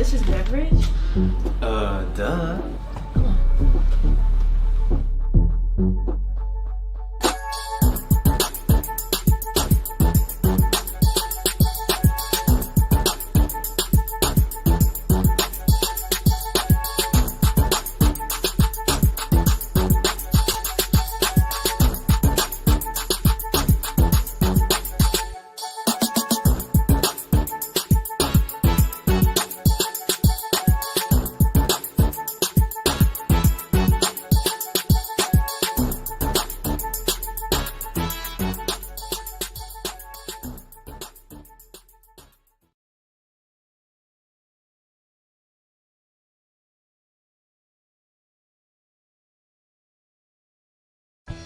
delicious beverage? Duh. Come on.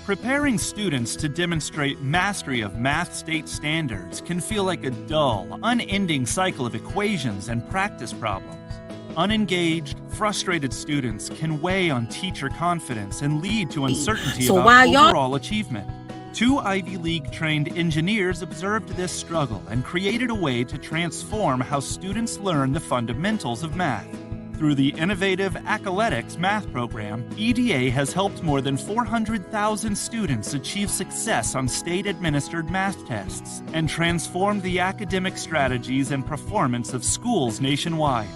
Preparing students to demonstrate mastery of math state standards can feel like a dull, unending cycle of equations and practice problems. Unengaged, frustrated students can weigh on teacher confidence and lead to uncertainty about overall achievement. Two Ivy League-trained engineers observed this struggle and created a way to transform how students learn the fundamentals of math. Through the innovative Accoletics math program, EDA has helped more than 400,000 students achieve success on state-administered math tests and transformed the academic strategies and performance of schools nationwide.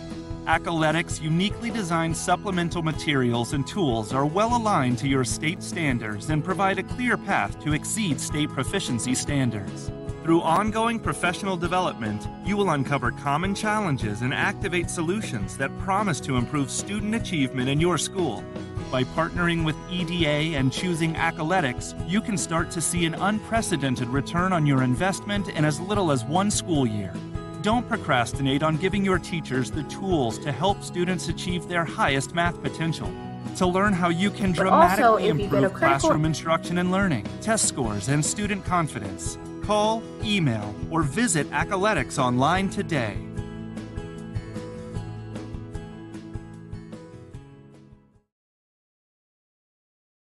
Accoletics' uniquely designed supplemental materials and tools are well aligned to your state standards and provide a clear path to exceed state proficiency standards. Through ongoing professional development, you will uncover common challenges and activate solutions that promise to improve student achievement in your school. By partnering with EDA and choosing Accoletics, you can start to see an unprecedented return on your investment in as little as one school year. Don't procrastinate on giving your teachers the tools to help students achieve their highest math potential. To learn how you can dramatically improve classroom instruction and learning, test scores, and student confidence, call, email, or visit Accoletics online today.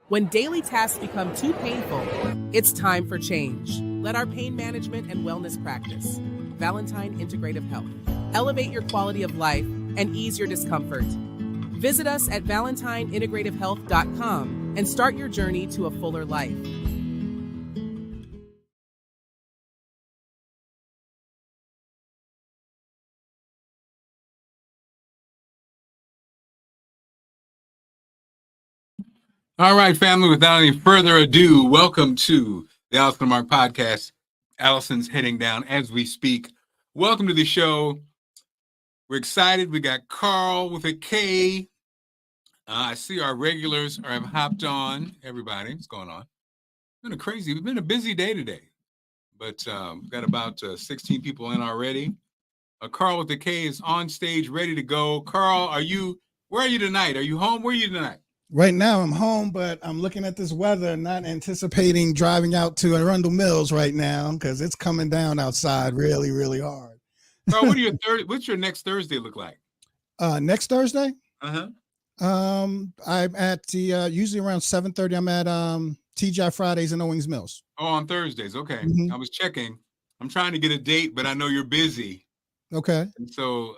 When daily tasks become too painful, it's time for change. Let our pain management and wellness practice, Valentine Integrative Health, elevate your quality of life and ease your discomfort. Visit us at valentineintegrativehealth.com and start your journey to a fuller life. All right, family, without any further ado, welcome to the Allison and Marc podcast. Allison's heading down as we speak. Welcome to the show. We're excited. We got Carl with a K. I see our regulars have hopped on. Everybody, what's going on? It's been a busy day today, but we've got about 16 people in already. Carl with the K is on stage, ready to go. Carl, where are you tonight? Are you home? Where are you tonight? Right now I'm home, but I'm looking at this weather, not anticipating driving out to Arundel Mills right now because it's coming down outside really, really hard. Carl, what's your next Thursday look like? Next Thursday? Uh-huh. I'm at the usually around 7:30. I'm at TGI Fridays in Owings Mills. Oh, on Thursdays. Okay. Mm-hmm. I was checking. I'm trying to get a date, but I know you're busy. Okay. And so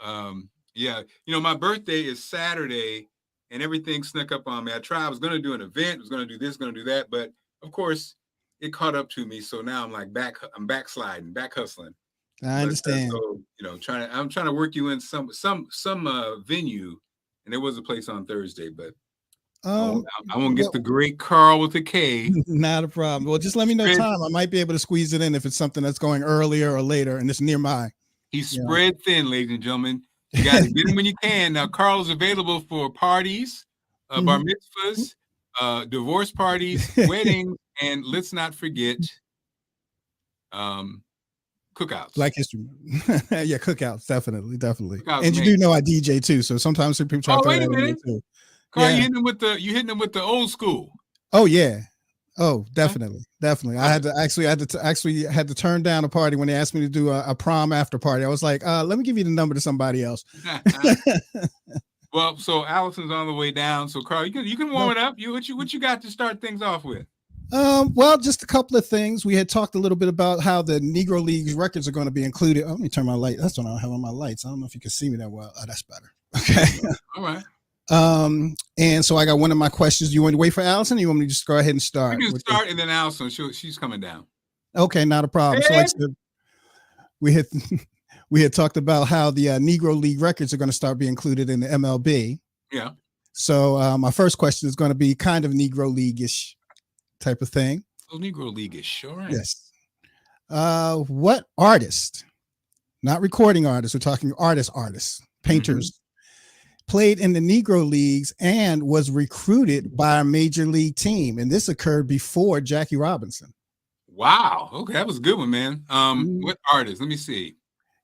yeah, my birthday is Saturday. And everything snuck up on me. I was going to do an event, was going to do this, going to do that. But of course, it caught up to me. So now I'm like I'm backsliding, back hustling. I understand. So, I'm trying to work you in some venue. And there was a place on Thursday, but I won't get the great Carl with the K. Not a problem. Well, just let me know time. I might be able to squeeze it in if it's something that's going earlier or later and it's nearby. He's spread thin, ladies and gentlemen. You got to get him when you can. Now, Carl is available for parties, bar mitzvahs, divorce parties, weddings, and let's not forget cookouts. Black History Month. Yeah, cookouts, definitely. Cookouts, and you do know I DJ too, so sometimes people try to throw that in there too. Carl, you hitting them with the old school. Oh yeah. Oh, definitely. I had to turn down a party when they asked me to do a prom after party. I was like, let me give you the number to somebody else. Well, so Allison's on the way down. So Carl, you can warm it up. What you got to start things off with? Well, just a couple of things. We had talked a little bit about how the Negro Leagues records are going to be included. Oh, let me turn my light. That's what I don't have on my lights. I don't know if you can see me that well. Oh, that's better. Okay. All right. And so I got one of my questions. You want to wait for Allison? Or you want me to just go ahead and start? We can start, and then Allison, she's coming down. Okay, not a problem. So like I said, we had we had talked about how the Negro League records are going to start being included in the MLB. Yeah. So my first question is going to be kind of Negro League-ish type of thing. Oh, Negro League-ish, sure. Yes. What artist, not recording artists, we're talking artists, painters, played in the Negro Leagues and was recruited by a major league team? And this occurred before Jackie Robinson. Wow. Okay, that was a good one, man. What artist? Let me see.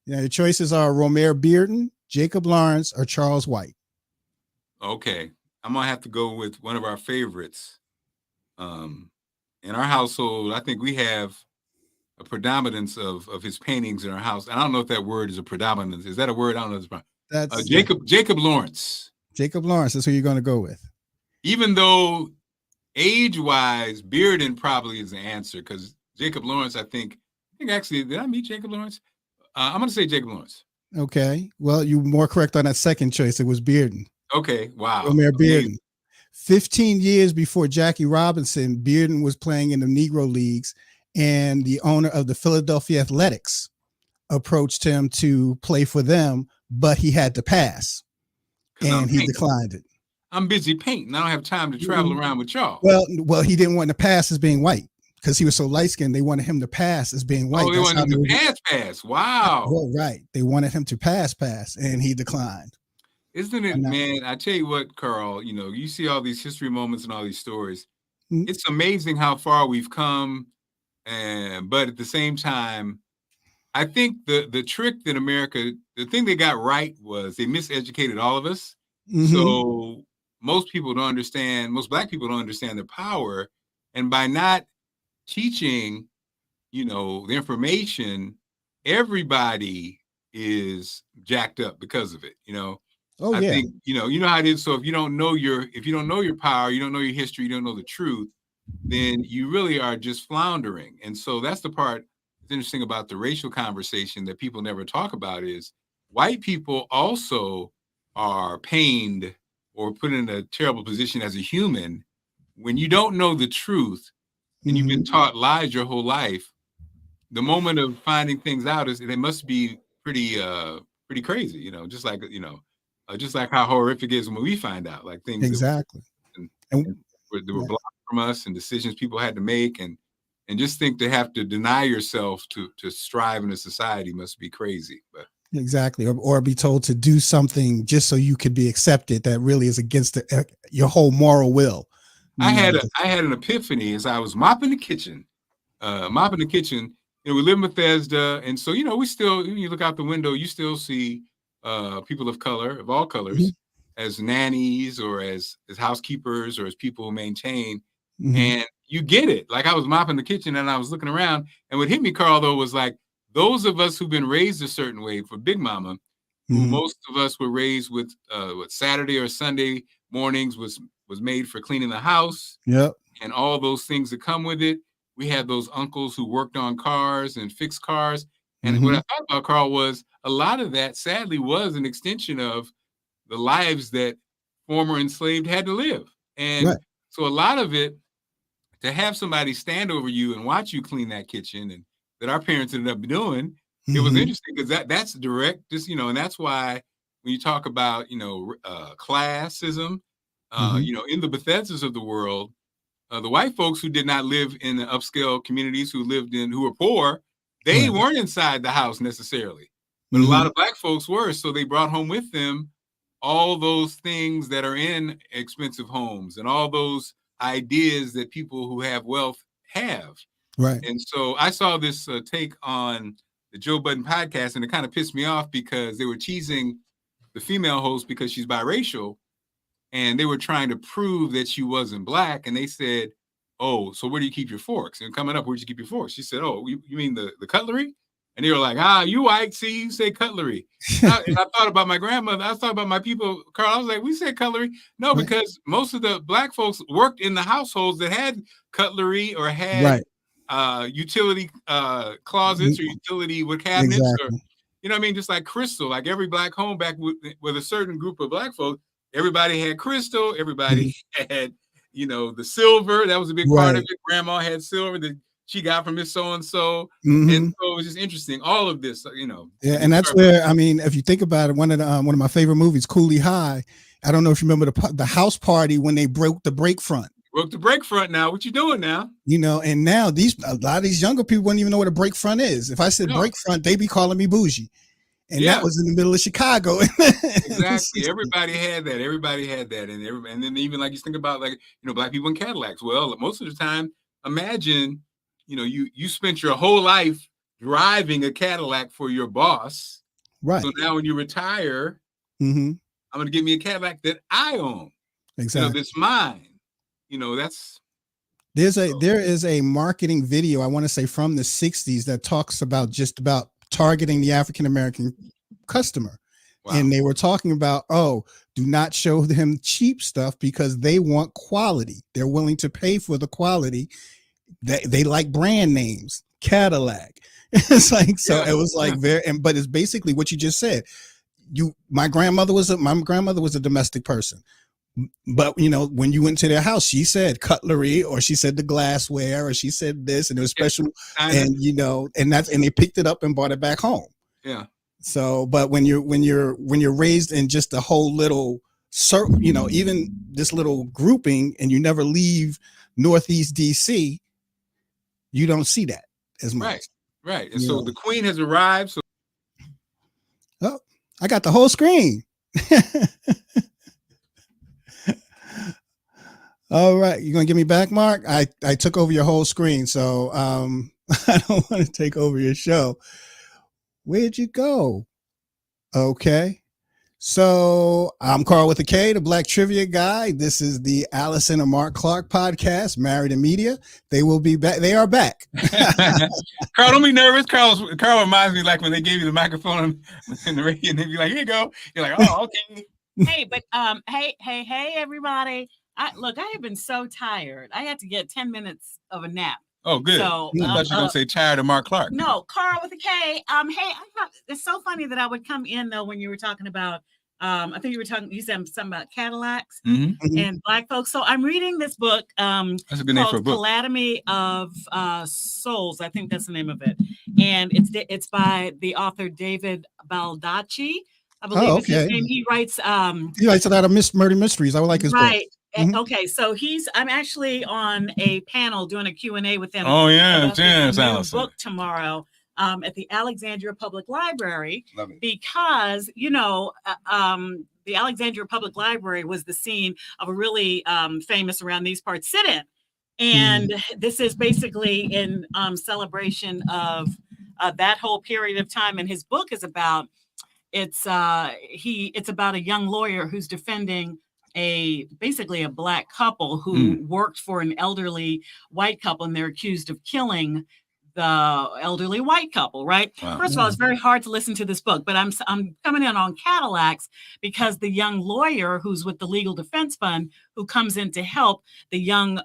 Yeah, your choices are Romare Bearden, Jacob Lawrence, or Charles White. Okay, I'm gonna have to go with one of our favorites. In our household, I think we have a predominance of his paintings in our house. And I don't know if that word is a predominance. Is that a word? I don't know. That's Jacob Lawrence. Jacob Lawrence is who you're going to go with. Even though age-wise, Bearden probably is the answer, because Jacob Lawrence, I think actually, did I meet Jacob Lawrence? I'm going to say Jacob Lawrence. Okay. Well, you were more correct on that second choice. It was Bearden. Okay. Wow. Romare Bearden. 15 years before Jackie Robinson, Bearden was playing in the Negro Leagues, and the owner of the Philadelphia Athletics approached him to play for them, but he had to pass, and he declined it. I'm busy painting. I don't have time to travel around with y'all. Well, he didn't want to pass as being white because he was so light-skinned. They wanted him to pass as being white. Oh, they wanted him to pass. Wow. Well, right. They wanted him to pass, and he declined. Isn't it, man? I tell you what, Carl, you see all these history moments and all these stories. It's amazing how far we've come. But at the same time, I think the trick that America, the thing they got right was they miseducated all of us. So most people don't understand, most Black people don't understand their power. And by not teaching, the information, everybody is jacked up because of it, I think, you know how it is. So if you don't know your power, you don't know your history, you don't know the truth, then you really are just floundering. And so that's the part that's interesting about the racial conversation that people never talk about is white people also are pained or put in a terrible position as a human when you don't know the truth and you've been taught lies your whole life. The moment of finding things out they must be pretty crazy, just like how horrific it is when we find out, like things exactly that were blocked from us and decisions people had to make, and just think to have to deny yourself to strive in a society must be crazy. But exactly, or be told to do something just so you could be accepted that really is against your whole moral will. I had an epiphany as I was mopping the kitchen. We live in Bethesda, and so we still, you look out the window, you still see people of color, of all colors, as nannies or as housekeepers or as people who maintain. And you get it. Like I was mopping the kitchen and I was looking around, and what hit me, Carl, though, was like those of us who've been raised a certain way, for Big Mama, who most of us were raised with what Saturday or Sunday mornings was made for cleaning the house. Yep. And all those things that come with it. We had those uncles who worked on cars and fixed cars. And what I thought about, Carl, was a lot of that sadly was an extension of the lives that former enslaved had to live. And so a lot of it, to have somebody stand over you and watch you clean that kitchen, and that our parents ended up doing, it was interesting because that's direct, just, and that's why when you talk about, classism, in the Bethesdas of the world, the white folks who did not live in the upscale communities, who were poor, they weren't inside the house necessarily. But a lot of Black folks were. So they brought home with them all those things that are in expensive homes and all those ideas that people who have wealth have. Right. And so I saw this take on the Joe Budden podcast, and it kind of pissed me off because they were teasing the female host because she's biracial. And they were trying to prove that she wasn't Black. And they said, oh, so where do you keep your forks? And coming up, where'd you keep your forks? She said, oh, you mean the cutlery? And they were like, you white, see, you say cutlery. And I thought about my grandmother. I thought about my people, Carl. I was like, we said cutlery. No, because most of the black folks worked in the households that had cutlery or had utility closets or utility with cabinets or, you know what I mean? Just like crystal, like every black home back with a certain group of black folks, everybody had crystal. Everybody had, the silver. That was a big part of it. Grandma had silver that she got from Miss So-and-so. And so it was just interesting. All of this, Yeah, and that's where, I mean, if you think about it, one of my favorite movies, Cooley High. I don't know if you remember the house party when they broke the break front. Broke the break front now. What you doing now? And now a lot of these younger people wouldn't even know what a break front is. If I said break front, they be calling me bougie. And that was in the middle of Chicago. Exactly. Everybody had that. And then even like you think about black people in Cadillacs. Well, most of the time, imagine, you spent your whole life driving a Cadillac for your boss. Right. So now when you retire, I'm going to give me a Cadillac that I own. Exactly. That's mine. There is a marketing video, I want to say from the 60s, that talks about just about targeting the African-American customer. Wow. And they were talking about, do not show them cheap stuff because they want quality. They're willing to pay for the quality. They like brand names, Cadillac. It's like, so it was like but it's basically what you just said. My grandmother was a domestic person. But when you went to their house, she said cutlery, or she said the glassware, or she said this, and it was special, and they picked it up and brought it back home. Yeah. So, but when you're raised in just a whole little circle, even this little grouping, and you never leave Northeast DC, you don't see that as much. Right. And so the Queen has arrived. So I got the whole screen. All right, you're gonna give me back, Mark? I took over your whole screen, so I don't want to take over your show. Where'd you go? Okay, so I'm Carl with a K, the Black Trivia Guy. This is the Allison and Marc Clark podcast, Married in Media. They will be back. They are back. Carl, don't be nervous. Carl reminds me like when they gave you the microphone in the radio, and they'd be like, "Here you go." You're like, "Oh, okay." Hey, but hey, everybody. I have been so tired. I had to get 10 minutes of a nap. Oh, good. So, I thought you were going to say tired of Marc Clark. No, Carl with a K. It's so funny that I would come in, though, when you were talking about, I think you said something about Cadillacs and black folks. So I'm reading this book. That's a good name for a book. Calamity of Souls. I think that's the name of it. And it's by the author David Baldacci. I believe his name. He writes a lot of murder mysteries. I would like his book. Okay, so I'm actually on a panel doing a Q&A with him. Oh, yeah, Allison. Book tomorrow at the Alexandria Public Library. Love it. Because, the Alexandria Public Library was the scene of a really famous around these parts sit-in. And this is basically in celebration of that whole period of time. And his book is about, it's about a young lawyer who's defending basically a black couple who worked for an elderly white couple, and they're accused of killing the elderly white couple, right? Wow. First of all, it's very hard to listen to this book, but I'm coming in on Cadillacs because the young lawyer who's with the Legal Defense Fund, who comes in to help the young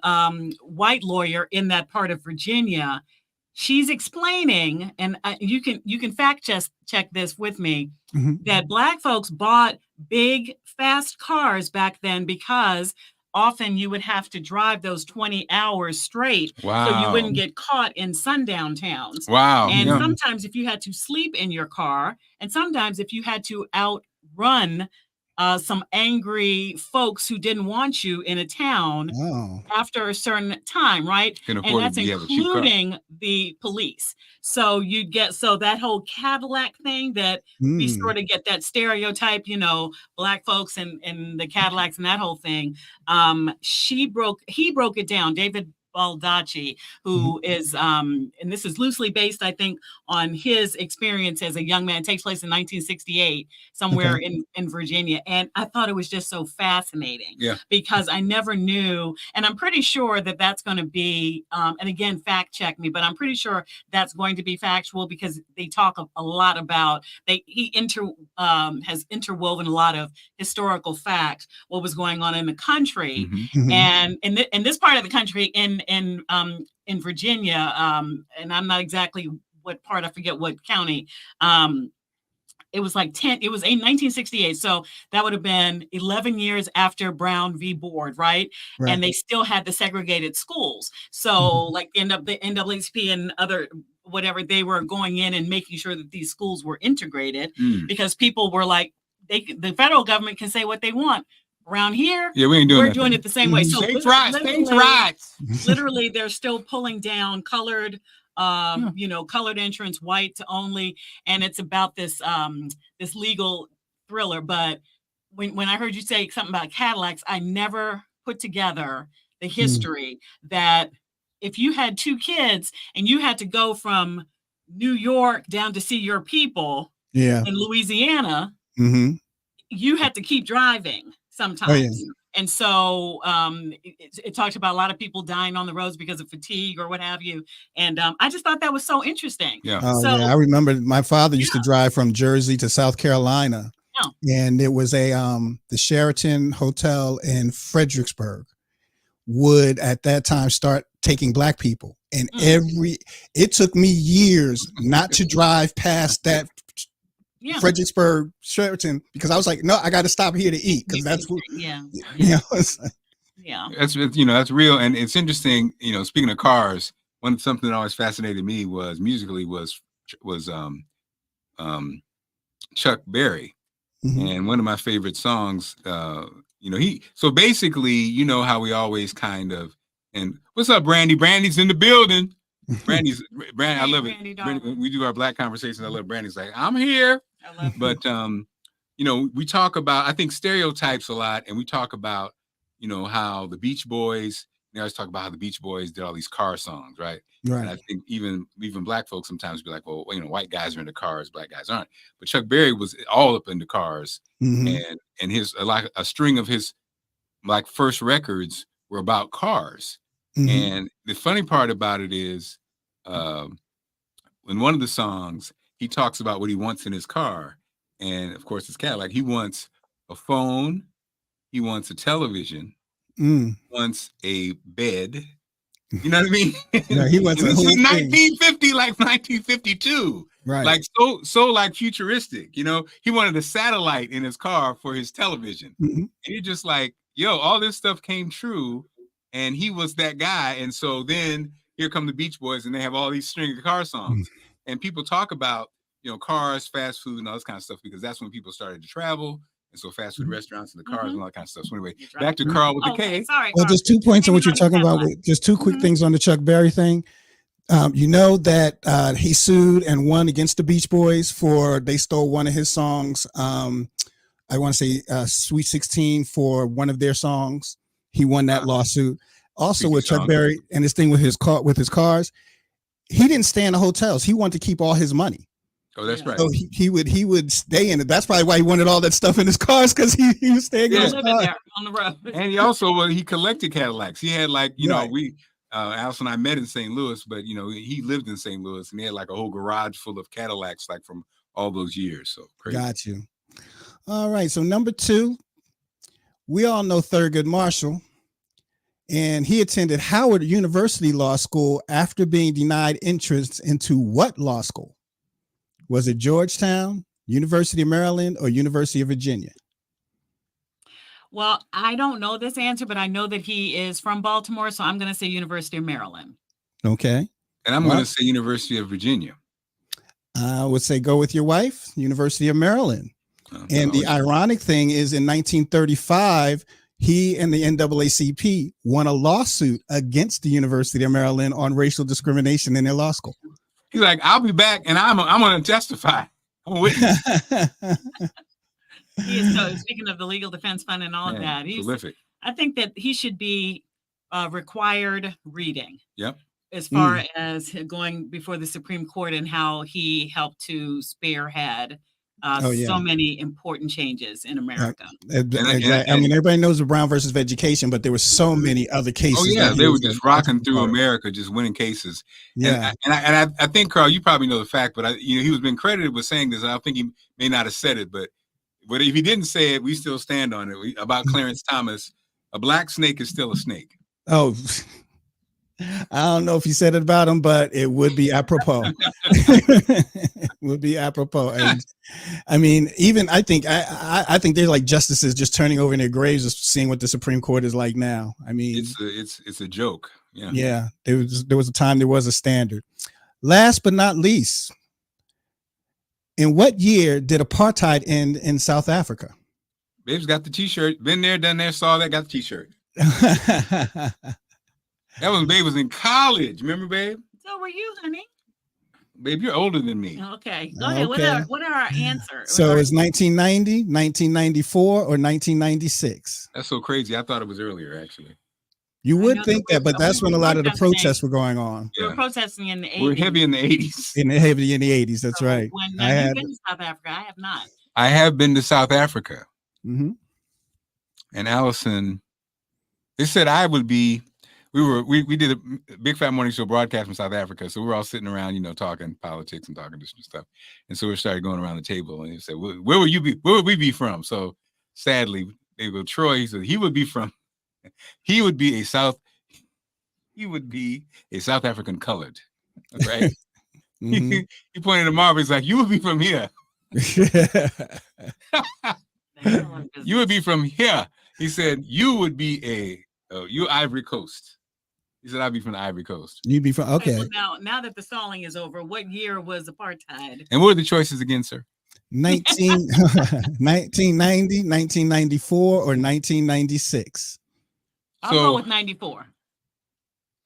white lawyer in that part of Virginia, she's explaining, and you can fact check this with me, that black folks bought big, fast cars back then because often you would have to drive those 20 hours straight. Wow. So you wouldn't get caught in sundown towns. Wow. And sometimes if you had to sleep in your car, and sometimes if you had to outrun some angry folks who didn't want you in a town after a certain time, right? And that's including the police. So that whole Cadillac thing that we sort of get that stereotype, black folks and the Cadillacs and that whole thing. He broke it down. David Baldacci, who is, and this is loosely based, I think, on his experience as a young man. It takes place in 1968, somewhere in Virginia. And I thought it was just so fascinating because I never knew, and I'm pretty sure that that's going to be, and again, fact check me, but I'm pretty sure that's going to be factual because they talk a lot about, he has interwoven a lot of historical facts, what was going on in the country. And in this part of the country, in Virginia, and I'm not exactly what part, I forget what county. It was like it was in 1968. So that would have been 11 years after Brown v. Board, right? And they still had the segregated schools. So like the NAACP and other whatever, they were going in and making sure that these schools were integrated because people were like, the federal government can say what they want. Around here, we're doing it the same way. So literally, they're still pulling down colored, colored entrance, white only, and it's about this this legal thriller. But when I heard you say something about Cadillacs, I never put together the history that if you had two kids and you had to go from New York down to see your people in Louisiana, you had to keep driving sometimes. And so it talked about a lot of people dying on the roads because of fatigue or what have you. And I just thought that was so interesting. I remember my father used to drive from Jersey to South Carolina. And it was the Sheraton Hotel in Fredericksburg would at that time start taking Black people. And it took me years not to drive past that Fredericksburg Sheraton because I was like, no, I got to stop here to eat because that's what, that's real. And it's interesting, speaking of cars, something that always fascinated me was musically was Chuck Berry. And one of my favorite songs, so basically, how we always kind of, and what's up, Brandy? Brandy's in the building. Brandy, I love it. Brandy, we do our Black conversations. I love Brandy's like, I'm here. I love but we talk about, I think, stereotypes a lot, and we talk about, how the Beach Boys. They always talk about how the Beach Boys did all these car songs, right? And I think even Black folks sometimes be like, well, white guys are into cars, Black guys aren't. But Chuck Berry was all up into cars, and his a string of his like first records were about cars. And the funny part about it is, in one of the songs, he talks about what he wants in his car, and of course, it's Cadillac. He wants a phone, he wants a television, wants a bed. You know what I mean? He wants this is 1950, like 1952, right? Like so like futuristic. He wanted a satellite in his car for his television, and you're just like, yo, all this stuff came true, and he was that guy. And so then here come the Beach Boys, and they have all these string of car songs. And people talk about, cars, fast food, and all this kind of stuff, because that's when people started to travel. And so fast food restaurants and the cars and all that kind of stuff. So anyway, back to Carl with the K. Sorry, well, just 2 points on what you're talking about. Just two quick things on the Chuck Berry thing. That he sued and won against the Beach Boys they stole one of his songs. I want to say Sweet 16 for one of their songs. He won that lawsuit. Also with Chuck Berry and his thing with his cars, he didn't stay in the hotels. He wanted to keep all his money. Oh, that's right. So he would stay in it. That's probably why he wanted all that stuff in his cars, because he was staying in his car. There on the road. And he also he collected Cadillacs. He had like Allison and I met in St. Louis, but he lived in St. Louis, and he had like a whole garage full of Cadillacs, like from all those years. So crazy. Got you. All right. So number 2, we all know Thurgood Marshall. And he attended Howard University Law School after being denied entrance into what law school? Was it Georgetown, University of Maryland, or University of Virginia? Well, I don't know this answer, but I know that he is from Baltimore, so I'm going to say University of Maryland. Okay. And I'm going to say University of Virginia. I would say go with your wife, University of Maryland. And the ironic thing is, in 1935, he and the NAACP won a lawsuit against the University of Maryland on racial discrimination in their law school. He's like, I'll be back, and I'm going to testify. I'm a witness. He is, so speaking of the Legal Defense Fund and all of that, he's prolific. I think that he should be required reading. Yep. As far as going before the Supreme Court and how he helped to spearhead so many important changes in America. Exactly. I mean, everybody knows the Brown versus Education, but there were so many other cases. Oh yeah, they were just rocking through America, just winning cases. Yeah, and I think, Carl, you probably know the fact, but he was been credited with saying this. I think he may not have said it, but if he didn't say it, we still stand on it. About Clarence Thomas, a black snake is still a snake. Oh. I don't know if you said it about him, but it would be apropos. Would be apropos. And I mean, even I think they're like justices just turning over in their graves, just seeing what the Supreme Court is like now. I mean, it's a joke. Yeah. Yeah. There was a time there was a standard. Last but not least, in what year did apartheid end in South Africa? Babe's got the T-shirt. Been there, done there, saw that, got the T-shirt. That was Babe was in college. Remember, Babe? So were you, honey? Babe, you're older than me. Okay. Go ahead. Okay. What are our answers? So it's 1990, 1994, or 1996? That's so crazy. I thought it was earlier, actually. You would think that, but that's when a lot of the protests were going on. We were protesting in the 80s. We're heavy in the 80s. Heavy in the 80s. That's right. When you've been to South Africa, I have not. I have been to South Africa. Mm-hmm. And Allison, they said I would be. We did a Big Fat Morning Show broadcast from South Africa, so we were all sitting around, talking politics and talking different stuff. And so we started going around the table, and he said, "Where would you be? Where would we be from?" So sadly, they go, Troy. He said he would be a South African colored, right? Mm-hmm. He pointed to Marv. He's like, "You would be from here." You would be from here. He said, "You would be you Ivory Coast." He said, "I'd be from the Ivory Coast." You'd be from, okay. Well, now that the stalling is over, what year was apartheid? And what are the choices again, sir? 1990, 1994, or 1996? I'll go with 94.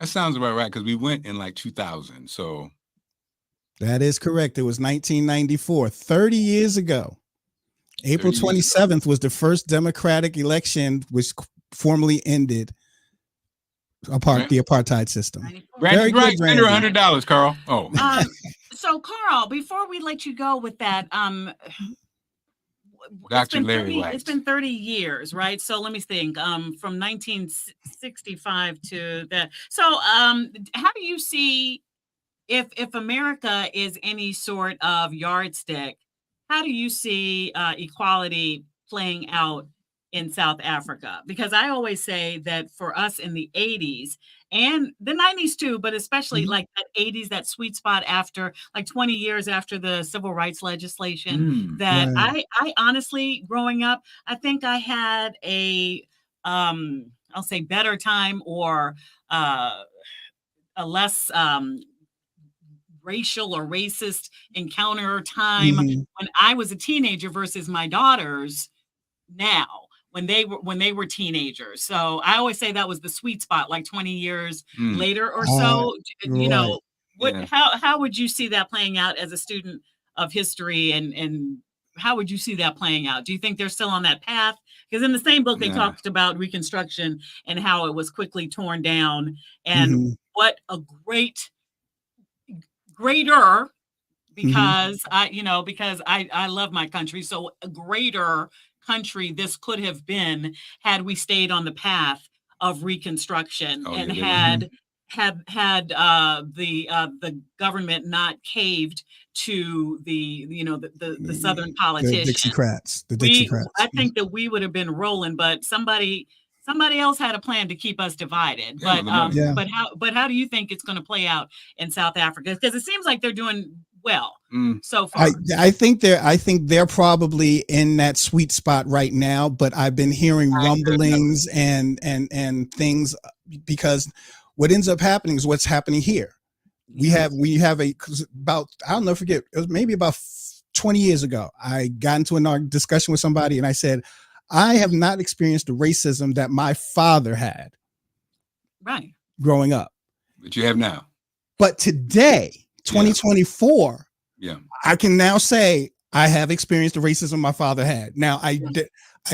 That sounds about right, because we went in like 2000. So that is correct. It was 1994, 30 years ago. April 27th was the first Democratic election which formally ended the apartheid system. Very good. Spend $100, Carl. Oh. So, Carl, before we let you go with that, Dr. Larry White. It's been 30 years, right? So let me think. From 1965 to that. So, how do you see if America is any sort of yardstick? How do you see equality playing out in South Africa? Because I always say that for us in the 80s and the 90s too, but especially like that 80s, that sweet spot after like 20 years after the civil rights legislation, I honestly, growing up, I think I had a, I'll say better time or a less racial or racist encounter time when I was a teenager versus my daughters now when they were teenagers. So I always say that was the sweet spot, like 20 years later or so. How would you see that playing out as a student of history, and how would you see that playing out? Do you think they're still on that path? Because in the same book they talked about Reconstruction and how it was quickly torn down, and what a greater, because I love my country, so a greater country this could have been had we stayed on the path of Reconstruction had the government not caved to the Southern politicians, the Dixiecrats. I think that we would have been rolling, but somebody else had a plan to keep us divided. But how do you think it's going to play out in South Africa? Because it seems like they're doing well so far. I think they're probably in that sweet spot right now, but I've been hearing rumblings and things, because what ends up happening is what's happening here. We have about, I don't know, forget, it was maybe about 20 years ago, I got into a discussion with somebody and I said, I have not experienced the racism that my father had growing up. But you have now. But today, 2024, I can now say I have experienced the racism my father had. Now, I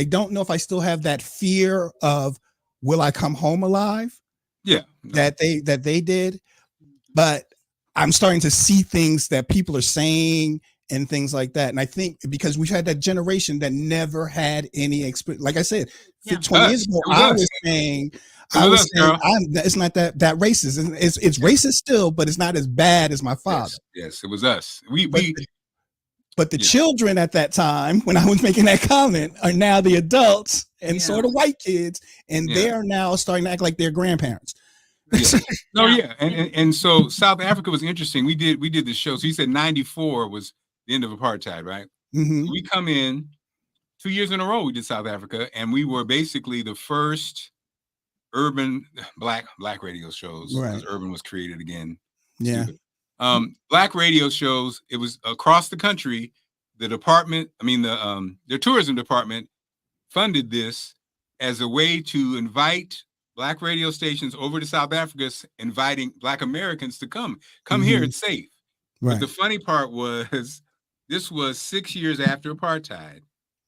don't know if I still have that fear of, will I come home alive? Yeah. that they did, but I'm starting to see things that people are saying and things like that. And I think because we've had that generation that never had any experience. Like I said, Yeah. 20 years ago, I was saying, it's not that racist. It's racist still, but it's not as bad as my father. Yes, it was us. But the children at that time, when I was making that comment, are now the adults and sort of white kids, and they are now starting to act like their grandparents. And so South Africa was interesting. We did the show. So you said 94 was the end of apartheid, right? Mm-hmm. So we come in 2 years in a row. We did South Africa, and we were basically the first urban black radio shows, because urban was created again. Yeah. Black radio shows. It was across the country. The department, their tourism department funded this as a way to invite black radio stations over to South Africa, inviting Black Americans to come here. It's safe. Right. But the funny part was, this was 6 years after apartheid,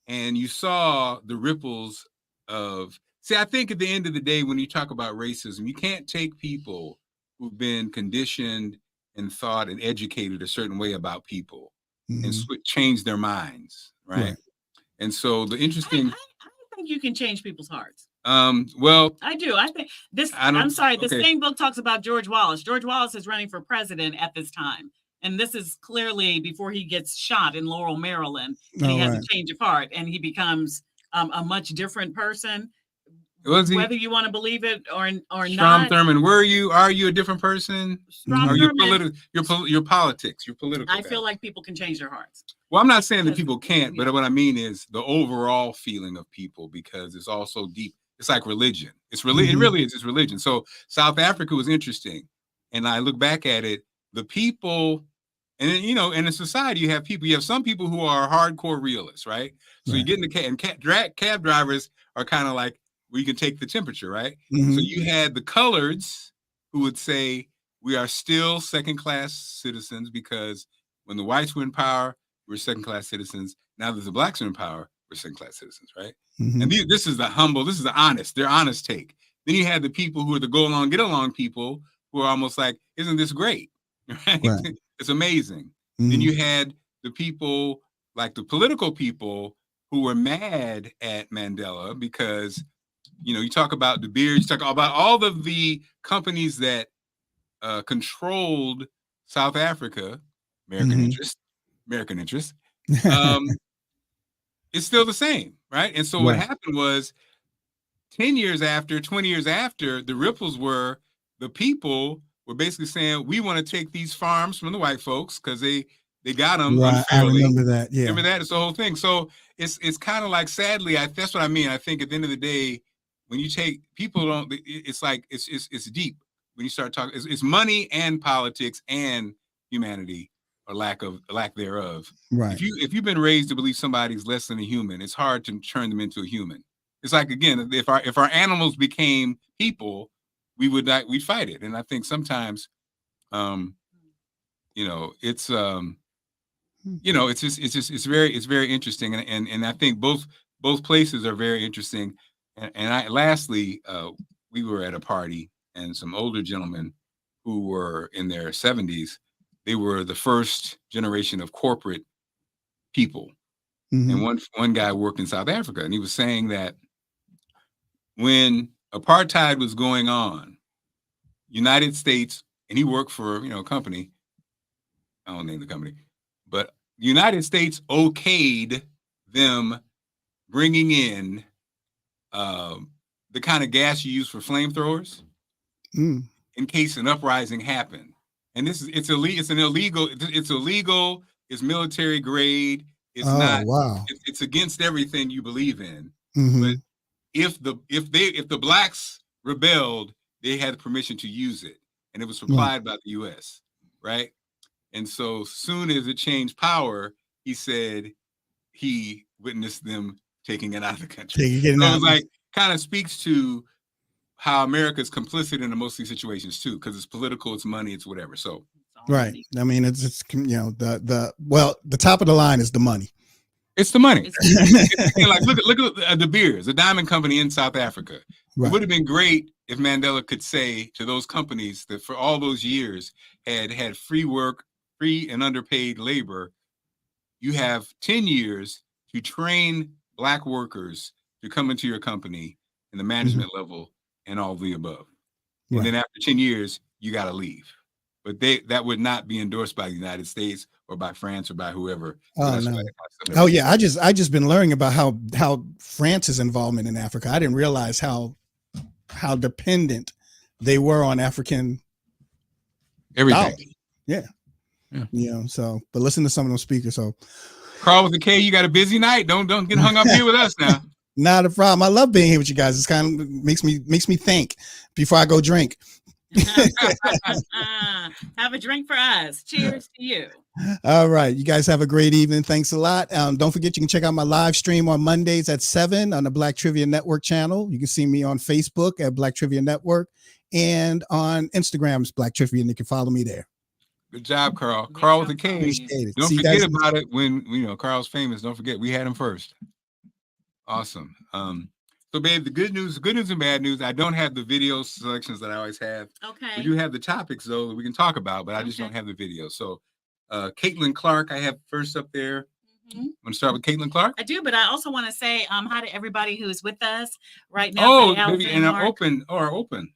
and you saw the ripples of. See, I think at the end of the day, when you talk about racism, you can't take people who've been conditioned and thought and educated a certain way about people and change their minds, right? And so the interesting, I think you can change people's hearts. Well, I do. I think this. I'm sorry. The same book talks about George Wallace. George Wallace is running for president at this time, and this is clearly before he gets shot in Laurel, Maryland. And he has a change of heart, and he becomes a much different person. Whether you want to believe it or not. Thurman, are you a different person? Are you your politics, your political? I feel like people can change their hearts. Well, I'm not saying that people can't, but what I mean is the overall feeling of people, because it's all so deep. It's like religion. It really is. It's religion. So South Africa was interesting, and I look back at it. The people, and in a society, you have some people who are hardcore realists, right? So you get in the cab, and cab drivers are kind of like, we can take the temperature, right? So you had the coloreds who would say, we are still second-class citizens, because when the whites were in power, we're second-class citizens. Now that the blacks are in power, we're second-class citizens, right? And this is their honest take. Then you had the people who are the go along, get along people who are almost like, isn't this great? Right? It's amazing. Then you had the people, like the political people, who were mad at Mandela because, you talk about De Beers, you talk about all of the companies that controlled South Africa, American interest. It's still the same, right? And so what happened was 20 years after, the ripples were the people were basically saying, we want to take these farms from the white folks because they got them unfairly. I remember that. Yeah. Remember that? It's the whole thing. So it's kind of like, sadly, that's what I mean. I think at the end of the day, when you take people, it's like it's deep when you start talking. It's money and politics and humanity, or lack thereof. Right. If you've been raised to believe somebody's less than a human, it's hard to turn them into a human. It's like, again, if our animals became people, we'd fight it. And I think sometimes, it's it's very interesting, and I think both places are very interesting. And lastly, we were at a party, and some older gentlemen who were in their 70s, they were the first generation of corporate people. And one guy worked in South Africa, and he was saying that when apartheid was going on, United States, and he worked for a company, I won't name the company, but the United States okayed them bringing in the kind of gas you use for flamethrowers in case an uprising happened. And it's illegal. It's military grade. It's not. Wow. It's against everything you believe in. But if the blacks rebelled, they had permission to use it, and it was supplied by the U.S. Right. And so soon as it changed power, he said he witnessed them taking it out of the country. So it was like, kind of speaks to how America is complicit in most of these situations too, because it's political, it's money, it's whatever. So right. I mean, it's the top of the line is the money. It's the money. Like look at De Beers, a diamond company in South Africa. It would have been great if Mandela could say to those companies that for all those years had free work, free and underpaid labor, you have 10 years to train Black workers to come into your company in the management level and all the above. And Right. then after 10 years, you got to leave. But that would not be endorsed by the United States or by France or by whoever. So Oh that's no. why they have some Oh yeah, I just been learning about how France's involvement in Africa. I didn't realize how dependent they were on African everything. dollars. Yeah. You know, so but listen to some of those speakers. So Carl with the K, you got a busy night. Don't get hung up here with us now. not a problem. I love being here with you guys. It's kind of makes me think before I go drink. Have a drink for us. Cheers to you. All right. You guys have a great evening. Thanks a lot. Don't forget, you can check out my live stream on Mondays at 7 on the Black Trivia Network channel. You can see me on Facebook at Black Trivia Network and on Instagram's Black Trivia, and you can follow me there. Good job, Carl. Carl with the K. Appreciate it. Don't See you forget guys about it when Carl's famous. Don't forget we had him first. Awesome. So babe, the good news and bad news. I don't have the video selections that I always have. Okay. We do have the topics though that we can talk about, but I just don't have the video. So Caitlin Clark, I have first up there. Want to start with Caitlin Clark? I do, but I also want to say hi to everybody who is with us right now. Oh, maybe and Marc. open.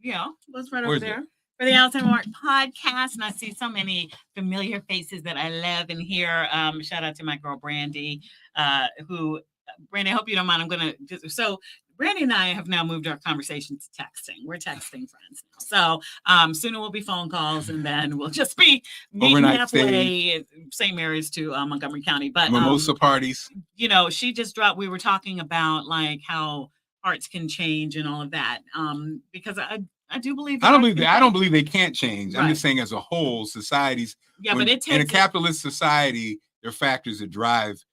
Yeah, let's right Where over is there. For the Allison Marc podcast, and I see so many familiar faces that I love in here. Shout out to my girl Brandy, Brandy, I hope you don't mind. I'm gonna so Brandy and I have now moved our conversation to texting. We're texting friends now. So sooner we'll be phone calls, and then we'll just be meeting Overnight halfway, same areas to Montgomery County. But mimosa parties. She just dropped. We were talking about like how hearts can change and all of that. Because I do believe I don't believe they can't change. Right. I'm just saying as a whole, societies. But it takes in a capitalist society, there are factors that drive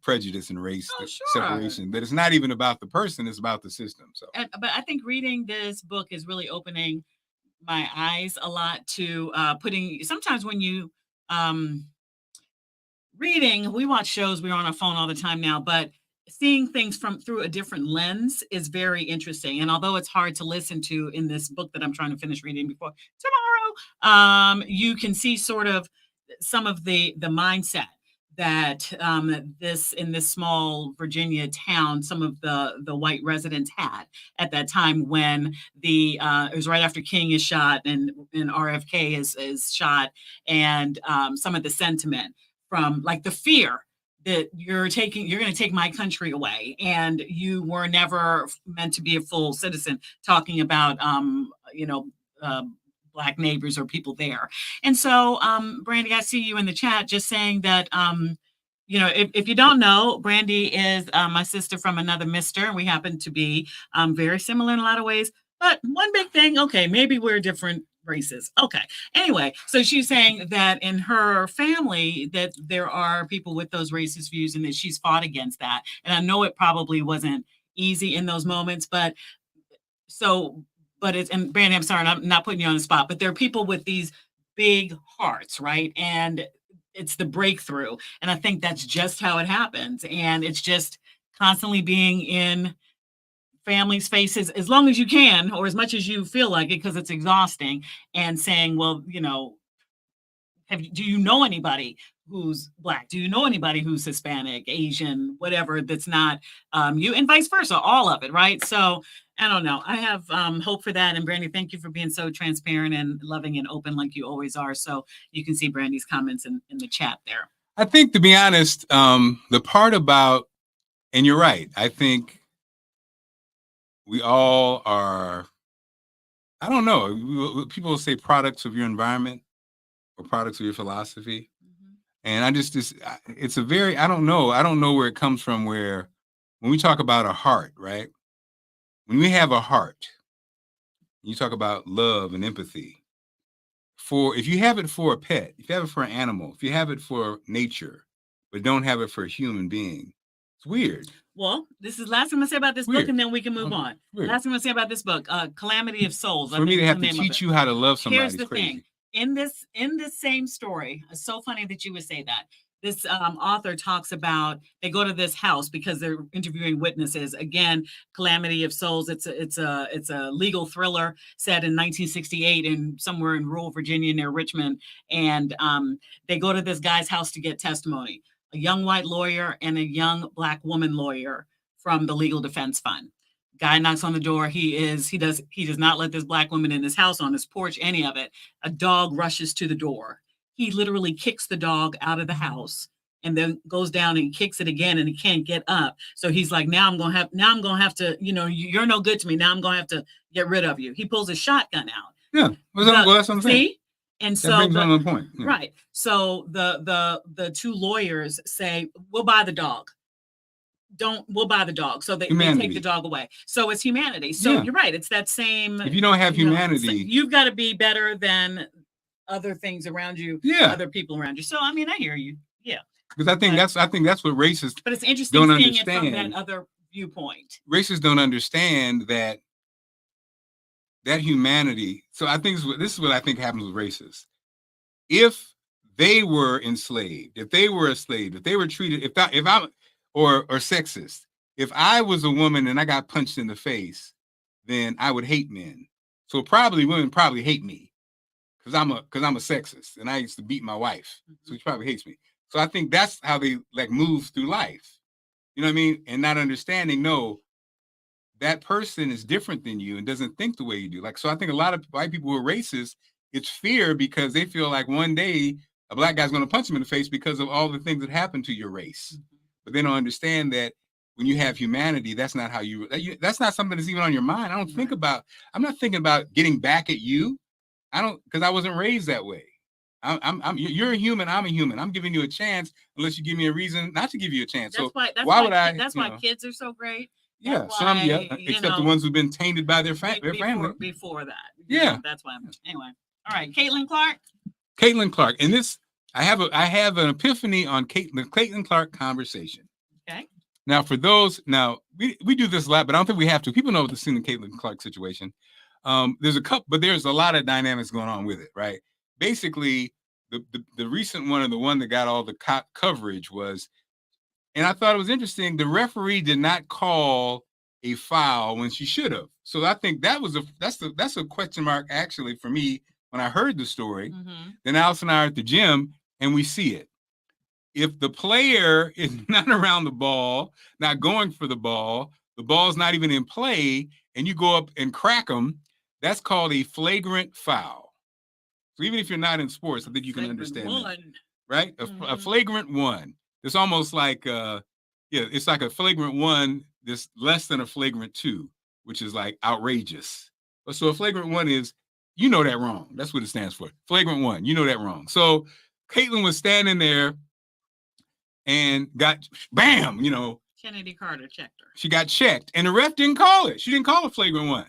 prejudice and race separation. That it's not even about the person; it's about the system. So, but I think reading this book is really opening my eyes a lot to putting. Sometimes when you reading, we watch shows. We're on our phone all the time now, but seeing things through a different lens is very interesting. And although it's hard to listen to in this book that I'm trying to finish reading before tomorrow, you can see sort of some of the mindset that in this small Virginia town, some of the white residents had at that time when it was right after King is shot and RFK is shot, and some of the sentiment from like the fear that you're going to take my country away, and you were never meant to be a full citizen, talking about Black neighbors or people there. And so Brandy, I see you in the chat just saying that if you don't know, Brandy is my sister from another mister, and we happen to be very similar in a lot of ways, but one big thing, okay, maybe we're different races. Okay. Anyway, so she's saying that in her family that there are people with those racist views and that she's fought against that. And I know it probably wasn't easy in those moments, but and Brandy, I'm sorry, I'm not putting you on the spot, but there are people with these big hearts, right? And it's the breakthrough. And I think that's just how it happens. And it's just constantly being in families' faces as long as you can, or as much as you feel like it, because it's exhausting, and saying, well, do you know anybody who's Black? Do you know anybody who's Hispanic, Asian, whatever, that's not you, and vice versa, all of it, right? So I don't know. I have hope for that. And Brandy, thank you for being so transparent and loving and open like you always are. So you can see Brandy's comments in the chat there. I think, to be honest, the part about, and you're right, I think we all are, I don't know, people will say products of your environment or products of your philosophy. And it's a very, I don't know where it comes from, where when we talk about a heart, right? When we have a heart, you talk about love and empathy. If you have it for a pet, if you have it for an animal, if you have it for nature, but don't have it for a human being, it's weird. Well, this is last thing I'm gonna say about this book, and then we can move on. Weird. Last thing I'm gonna say about this book, Calamity of Souls. For me to have to teach you how to love somebody. Here's the thing. In this same story, it's so funny that you would say that. this author talks about, they go to this house because they're interviewing witnesses. Again, Calamity of Souls. It's a legal thriller set in 1968 in somewhere in rural Virginia near Richmond. And they go to this guy's house to get testimony. A young white lawyer and a young Black woman lawyer from the Legal Defense Fund. Guy knocks on the door. He does not let this Black woman in his house, on his porch, any of it. A dog rushes to the door. He literally kicks the dog out of the house and then goes down and kicks it again, and he can't get up. So he's like, now I'm gonna have to, you're no good to me. Now I'm gonna have to get rid of you. He pulls his shotgun out. Yeah, well, that's what I'm saying. See? And that brings on the point. Yeah. Right. So the two lawyers say, we'll buy the dog. We'll buy the dog. So they take the dog away. So it's humanity. So you're right. It's that same. If you don't have humanity, you've got to be better than other things around you, other people around you. So I mean, I hear you. Yeah. Because I think that's what racists. But it's interesting seeing it from that other viewpoint. Racists don't understand that humanity. So I think this is what I think happens with racists. If they were enslaved, if they were a slave, if they were treated, if I'm or sexist, if I was a woman and I got punched in the face, then I would hate men. So women probably hate me because I'm a sexist and I used to beat my wife, so she probably hates me. So I think that's how they move through life. You know what I mean? And not understanding, no, that person is different than you and doesn't think the way you do. So I think a lot of white people who are racist, it's fear because they feel like one day a Black guy's going to punch them in the face because of all the things that happen to your race. But they don't understand that when you have humanity, that's not how that's not something that's even on your mind. I'm not thinking about getting back at you. Because I wasn't raised that way. You're a human. I'm a human. I'm giving you a chance unless you give me a reason not to give you a chance. That's why kids are so great. Yeah, except the ones who've been tainted by their family. Before that. Yeah. That's why. Anyway. All right. Caitlin Clark. Caitlin Clark. And this, I have an epiphany on the Caitlin Clark conversation. Okay. Now, for those, we do this a lot, but I don't think we have to. People know the Caitlin Clark situation. There's there's a lot of dynamics going on with it, right? Basically, the recent one, and the one that got all the coverage was, and I thought it was interesting, the referee did not call a foul when she should have. So I think that's a question mark actually for me when I heard the story. Mm-hmm. Then Allison and I are at the gym and we see it. If the player is not around the ball, not going for the ball's not even in play, and you go up and crack them, that's called a flagrant foul. So even if you're not in sports, I think you can understand that, right? A flagrant one. It's almost like, it's like a flagrant one that's less than a flagrant two, which is like outrageous. So a flagrant one is, you know that wrong. That's what it stands for. Flagrant one, you know that wrong. So Caitlin was standing there and got, bam, Kennedy Carter checked her. She got checked and the ref didn't call it. She didn't call a flagrant one.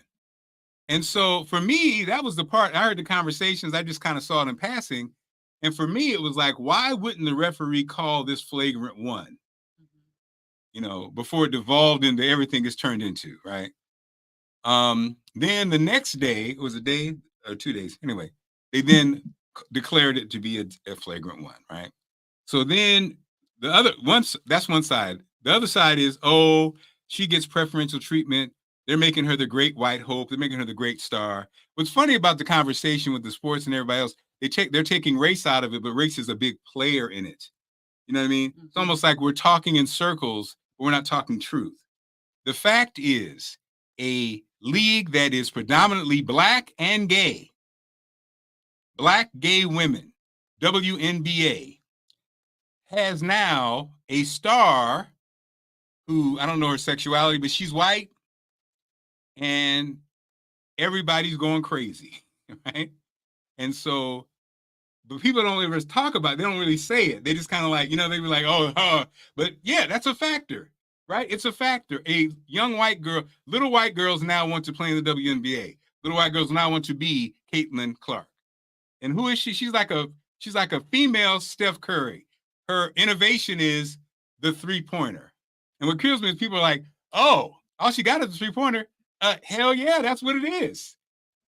And so for me, that was the part, I heard the conversations, I just kind of saw it in passing. And for me, it was like, why wouldn't the referee call this flagrant one? Before it devolved into everything it's turned into, right? Then the next day, it was a day or 2 days. Anyway, they then declared it to be a flagrant one, right? So then that's one side. The other side is, she gets preferential treatment. They're making her the great white hope. They're making her the great star. What's funny about the conversation with the sports and everybody else, they're taking race out of it, but race is a big player in it. You know what I mean? Mm-hmm. It's almost like we're talking in circles, but we're not talking truth. The fact is, a league that is predominantly Black and gay, Black gay women, WNBA, has now a star who, I don't know her sexuality, but she's white, and everybody's going crazy, right? And so, but people don't ever talk about it. They don't really say it. They just kind of like, they be like, but yeah, that's a factor, right? It's a factor. A young white girl, little white girls now want to play in the WNBA. Little white girls now want to be Caitlin Clark. And who is she? She's like a female Steph Curry. Her innovation is the three-pointer. And what kills me is people are like, all she got is a three-pointer. Hell yeah, that's what it is.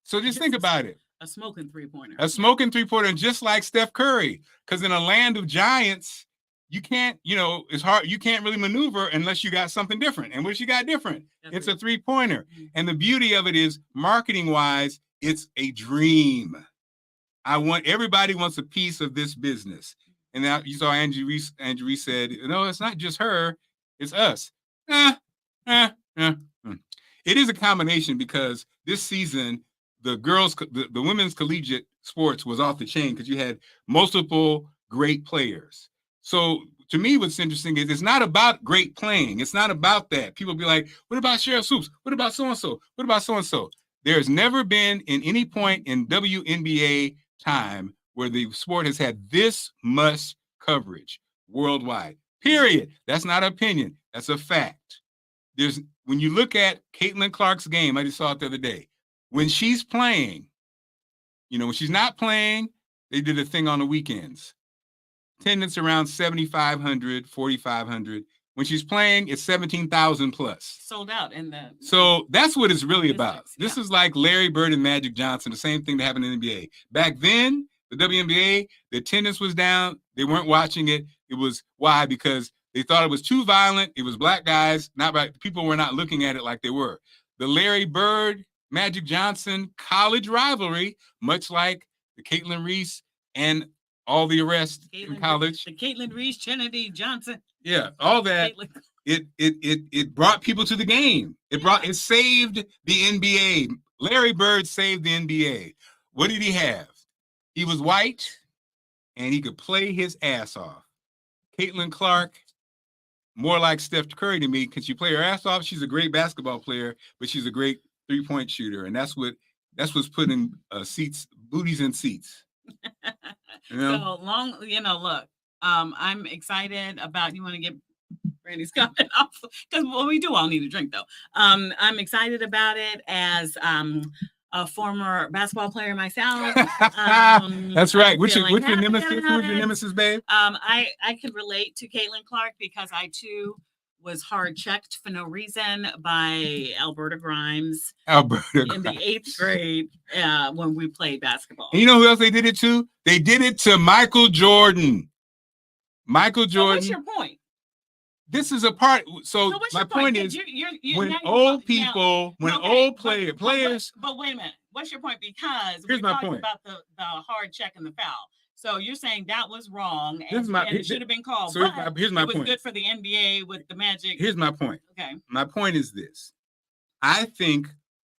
So just think about it. A smoking three-pointer. A smoking three-pointer, and just like Steph Curry. Because in a land of giants, you can't, it's hard. You can't really maneuver unless you got something different. And what she got different? It's a 3-pointer. And the beauty of it is, marketing wise, it's a dream. Everybody wants a piece of this business. And now you saw Angie Reese said, no, it's not just her, it's us. It is a combination, because this season, the women's collegiate sports was off the chain because you had multiple great players. So to me, what's interesting is it's not about great playing. It's not about that. People be like, what about Cheryl Swoops? What about so-and-so? What about so-and-so? There's never been in any point in WNBA time where the sport has had this much coverage worldwide, period. That's not an opinion. That's a fact. When you look at Caitlin Clark's game, I just saw it the other day, when she's playing, when she's not playing, they did a thing on the weekends. Attendance around 7,500, 4,500. When she's playing, it's 17,000 plus. Sold out So that's what it's really about. This is like Larry Bird and Magic Johnson, the same thing that happened in the NBA. Back then, the WNBA, the attendance was down. They weren't watching it. It was why? Because they thought it was too violent. It was black guys, not right. People were not looking at it like they were. The Larry Bird, Magic Johnson college rivalry, much like the Caitlin Reese and all the rest in college. The Caitlin Reese, Trinity Johnson. Yeah, all that. It brought people to the game. It saved the NBA. Larry Bird saved the NBA. What did he have? He was white, and he could play his ass off. Caitlin Clark, more like Steph Curry to me. Can she play her ass off? She's a great basketball player, but she's a great 3-point shooter, and that's what's putting booties in seats. So long, look, I'm excited about, you want to get Randy's comment off, because we do all need a drink though. I'm excited about it as a former basketball player myself. That's right. What's your nemesis? Who's your nemesis, babe? I could relate to Caitlin Clark because I too was hard checked for no reason by Alberta Grimes in the 8th grade when we played basketball. And you know who else they did it to? They did it to Michael Jordan. Michael Jordan. So what's your point? This is a part. So my point is, when old players. But wait a minute. What's your point? Because here's my point about the hard check and the foul. So you're saying that was wrong, and it should have been called. So here's my point. It was point. good for the NBA with the Magic. Here's my point. Okay. My point is this. I think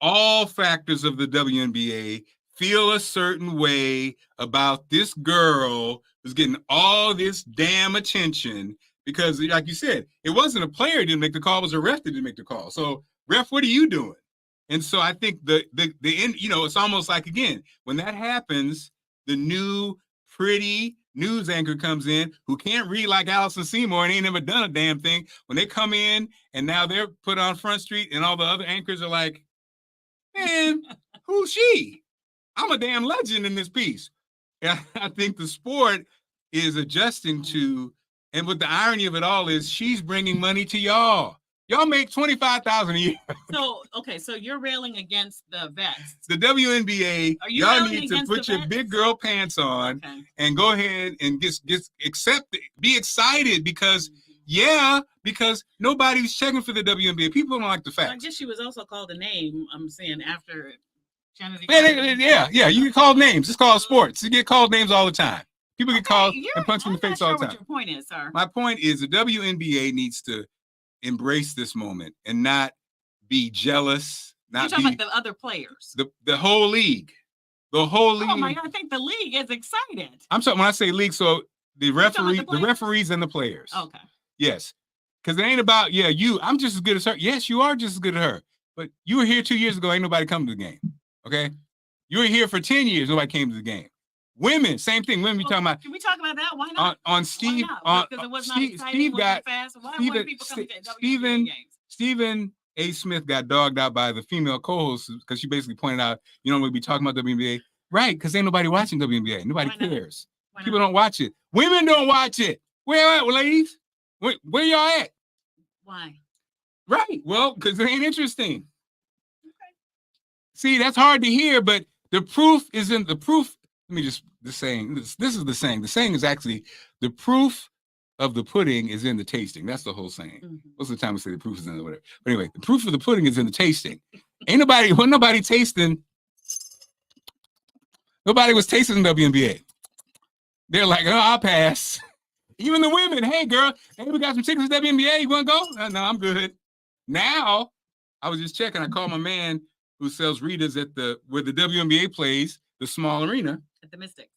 all factors of the WNBA feel a certain way about this girl who's getting all this damn attention because, like you said, it wasn't a player who didn't make the call, it was a ref that didn't make the call. So, ref, what are you doing? And so I think the end, it's almost like, again, when that happens, the new pretty news anchor comes in who can't read like Allison Seymour and ain't never done a damn thing. When they come in and now they're put on Front Street and all the other anchors are like, man, who's she? I'm a damn legend in this piece. And I think the sport is adjusting to, and what the irony of it all is, she's bringing money to y'all. Y'all make $25,000 a year. So you're railing against the vets. The WNBA, y'all need to put your big girl pants on and go ahead and just accept it. Be excited because nobody's checking for the WNBA. People don't like the facts. I guess she was also called a name, I'm saying, after Kennedy. Yeah, you get called names. It's called sports. You get called names all the time. People get called and punched in the face all the time. What your point is, sir? My point is the WNBA needs to embrace this moment and not be jealous. You're talking about the other players. The whole league. The whole league. Oh my God, I think the league is excited. I'm talking when I say league, so the referees and the players. Okay. Yes. Because it ain't about, I'm just as good as her. Yes, you are just as good as her. But you were here 2 years ago, ain't nobody come to the game. Okay? You were here for 10 years, nobody came to the game. Women, same thing. Women, talking about. Can we talk about that? Why not? On Steve, because it was not exciting. Steve got fast. Why people coming to WNBA games? Stephen A. Smith got dogged out by the female co-host because she basically pointed out, you don't really be talking about WNBA, right? Because ain't nobody watching WNBA. Nobody cares. People don't watch it. Women don't watch it. Where at, ladies? Where y'all at? Why? Right. Well, because it ain't interesting. Okay. See, that's hard to hear, but the proof isn't the proof. Let me just the saying. This is the saying. The saying is actually the proof of the pudding is in the tasting. That's the whole saying. Mhm. Most of the time we say the proof is in the whatever. But anyway, the proof of the pudding is in the tasting. Wasn't nobody tasting. Nobody was tasting the WNBA. They're like, oh, I'll pass. Even the women, hey girl, hey, we got some tickets to WNBA. You want to go? No, I'm good. Now, I was just checking. I called my man who sells readers at where the WNBA plays, the small arena. At the Mystic.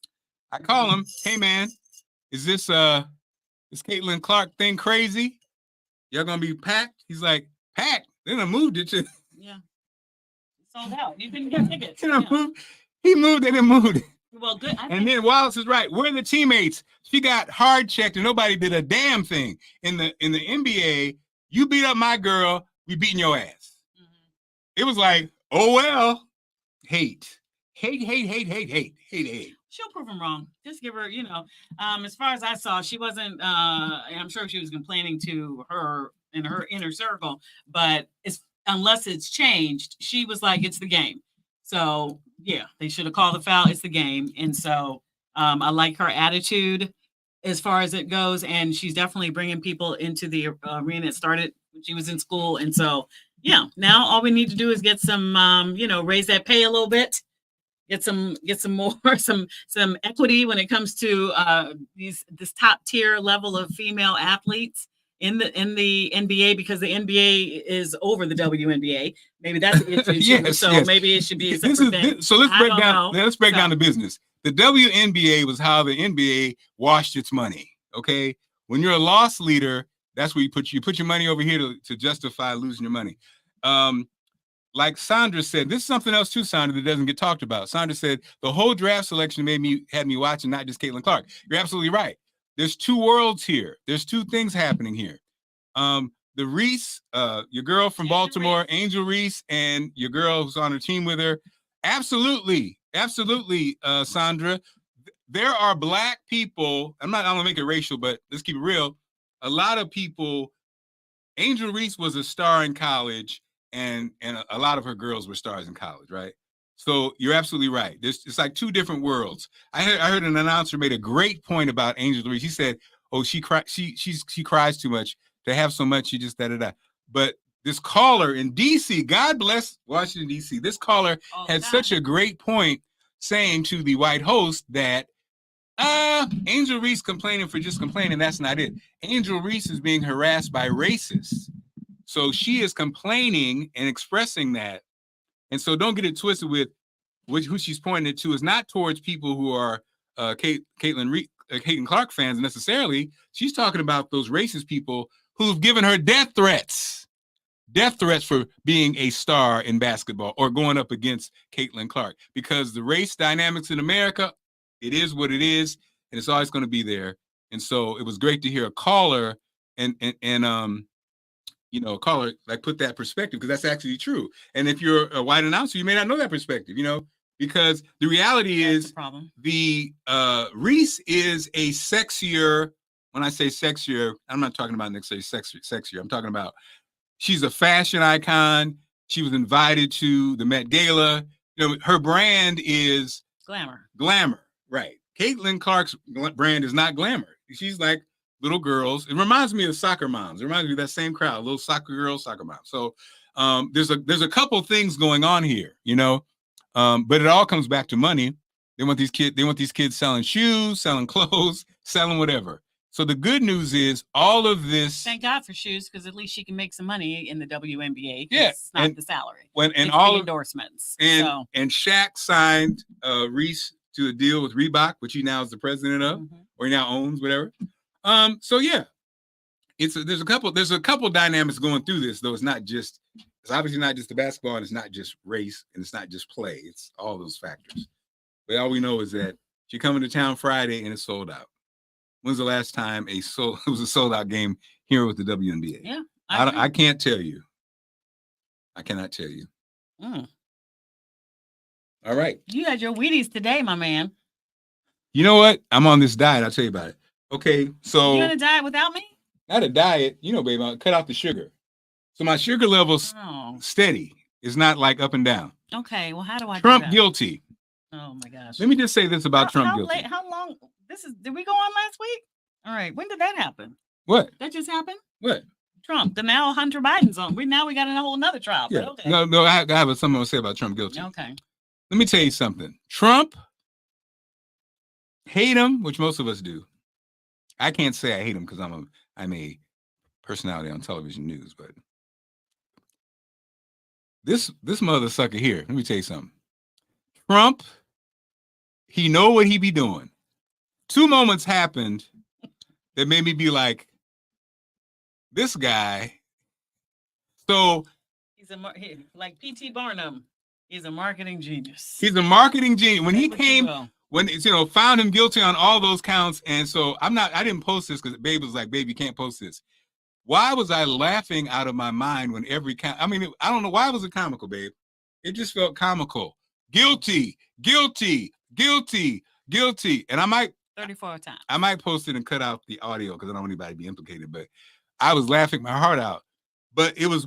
I call him, hey man, is Caitlin Clark thing crazy? Y'all gonna be packed? He's like, packed? Then I moved it to. Yeah. Sold out. You didn't get tickets. He moved it and moved it. Well, good. And then Wallace is right. We're the teammates. She got hard checked and nobody did a damn thing. In the NBA, you beat up my girl, we beating your ass. Mm-hmm. It was like, oh well, hate. She'll prove him wrong. Just give her, as far as I saw, she wasn't, I'm sure she was complaining to her in her inner circle, but unless it's changed, she was like, it's the game. So yeah, they should have called the foul. It's the game. And so I like her attitude as far as it goes. And she's definitely bringing people into the arena. It started when she was in school. And so, yeah, now all we need to do is get some, raise that pay a little bit. Get some more some equity when it comes to this top tier level of female athletes in the NBA, because the NBA is over the WNBA. Maybe that's the issue. Yes, so yes. Maybe it should be a separate thing. So let's break down. Let's break down the business. The WNBA was how the NBA washed its money. Okay, when you're a loss leader, that's where you put your money over here to justify losing your money. Like Sandra said, this is something else too, Sandra, that doesn't get talked about. Sandra said the whole draft selection had me watching, not just Caitlin Clark. You're absolutely right. There's two worlds here. There's two things happening here. The Reese, your girl from Baltimore, Angel Reese, and your girl who's on her team with her. Absolutely, Sandra. There are Black people. I'm gonna make it racial, but let's keep it real. A lot of people. Angel Reese was a star in college, and a lot of her girls were stars in college, right? So you're absolutely right. It's like two different worlds. I heard an announcer made a great point about Angel Reese. He said, "Oh, she cries too much. To have so much, she just da." But this caller in DC, God bless Washington DC. This caller had such a great point, saying to the white host that Angel Reese complaining for just complaining. That's not it. Angel Reese is being harassed by racists, so she is complaining and expressing that. And so don't get it twisted with who she's pointing it to is not towards people who are Caitlin Clark fans necessarily. She's talking about those racist people who've given her death threats for being a star in basketball or going up against Caitlin Clark, because the race dynamics in America, it is what it is, and it's always going to be there. And so it was great to hear a caller and a caller like put that perspective, because that's actually true. And if you're a white announcer, you may not know that perspective, because the reality is the Reese is a sexier. When I say sexier, I'm not talking about necessarily sexier. I'm talking about she's a fashion icon. She was invited to the Met Gala. Her brand is glamour, right? Caitlin Clark's brand is not glamour. She's like little girls. It reminds me of soccer moms. It reminds me of that same crowd, little soccer girls, soccer moms. So there's a couple things going on here, but it all comes back to money. They want these kids selling shoes, selling clothes, selling whatever. So the good news is all of this. Thank God for shoes, because at least she can make some money in the WNBA. Yeah, it's not the salary. And all the endorsements. And Shaq signed Reese to a deal with Reebok, which he now is the president of, or he now owns, whatever. So yeah, there's a couple dynamics going through this, though. It's obviously not just the basketball, and it's not just race, and it's not just play. It's all those factors. But all we know is that she coming to town Friday and it's sold out. When's the last time it was a sold out game here with the WNBA? Yeah, I can't tell you. I cannot tell you. All right. You had your Wheaties today, my man. You know what? I'm on this diet. I'll tell you about it. Okay, so you on a diet without me? Not a diet, baby. I'll cut out the sugar. So my sugar level's steady. It's not like up and down. Okay, well, how do I Trump do that? Guilty. Oh my gosh. Let me just say this about Trump guilty. How long? Did we go on last week? All right. When did that happen? What? That just happened? What? Trump. The now Hunter Biden's on. Now we got a whole nother trial. Yeah. But okay. No, I have something to say about Trump guilty. Okay. Let me tell you something. Trump, hate him, which most of us do. I can't say I hate him because I'm a personality on television news, but this mother sucker here, let me tell you something. Trump, he know what he be doing. 2 moments happened that made me be like, this guy. So he's like P.T. Barnum. He's a marketing genius. He's a marketing genius. When he came, when it's, found him guilty on all those counts. And so I didn't post this because Babe was like, babe, you can't post this. Why was I laughing out of my mind when every count? I mean, I don't know. Why was it comical, babe? It just felt comical. Guilty, guilty, guilty, guilty. And I might 34 times. I might post it and cut out the audio because I don't want anybody to be implicated, but I was laughing my heart out. But it was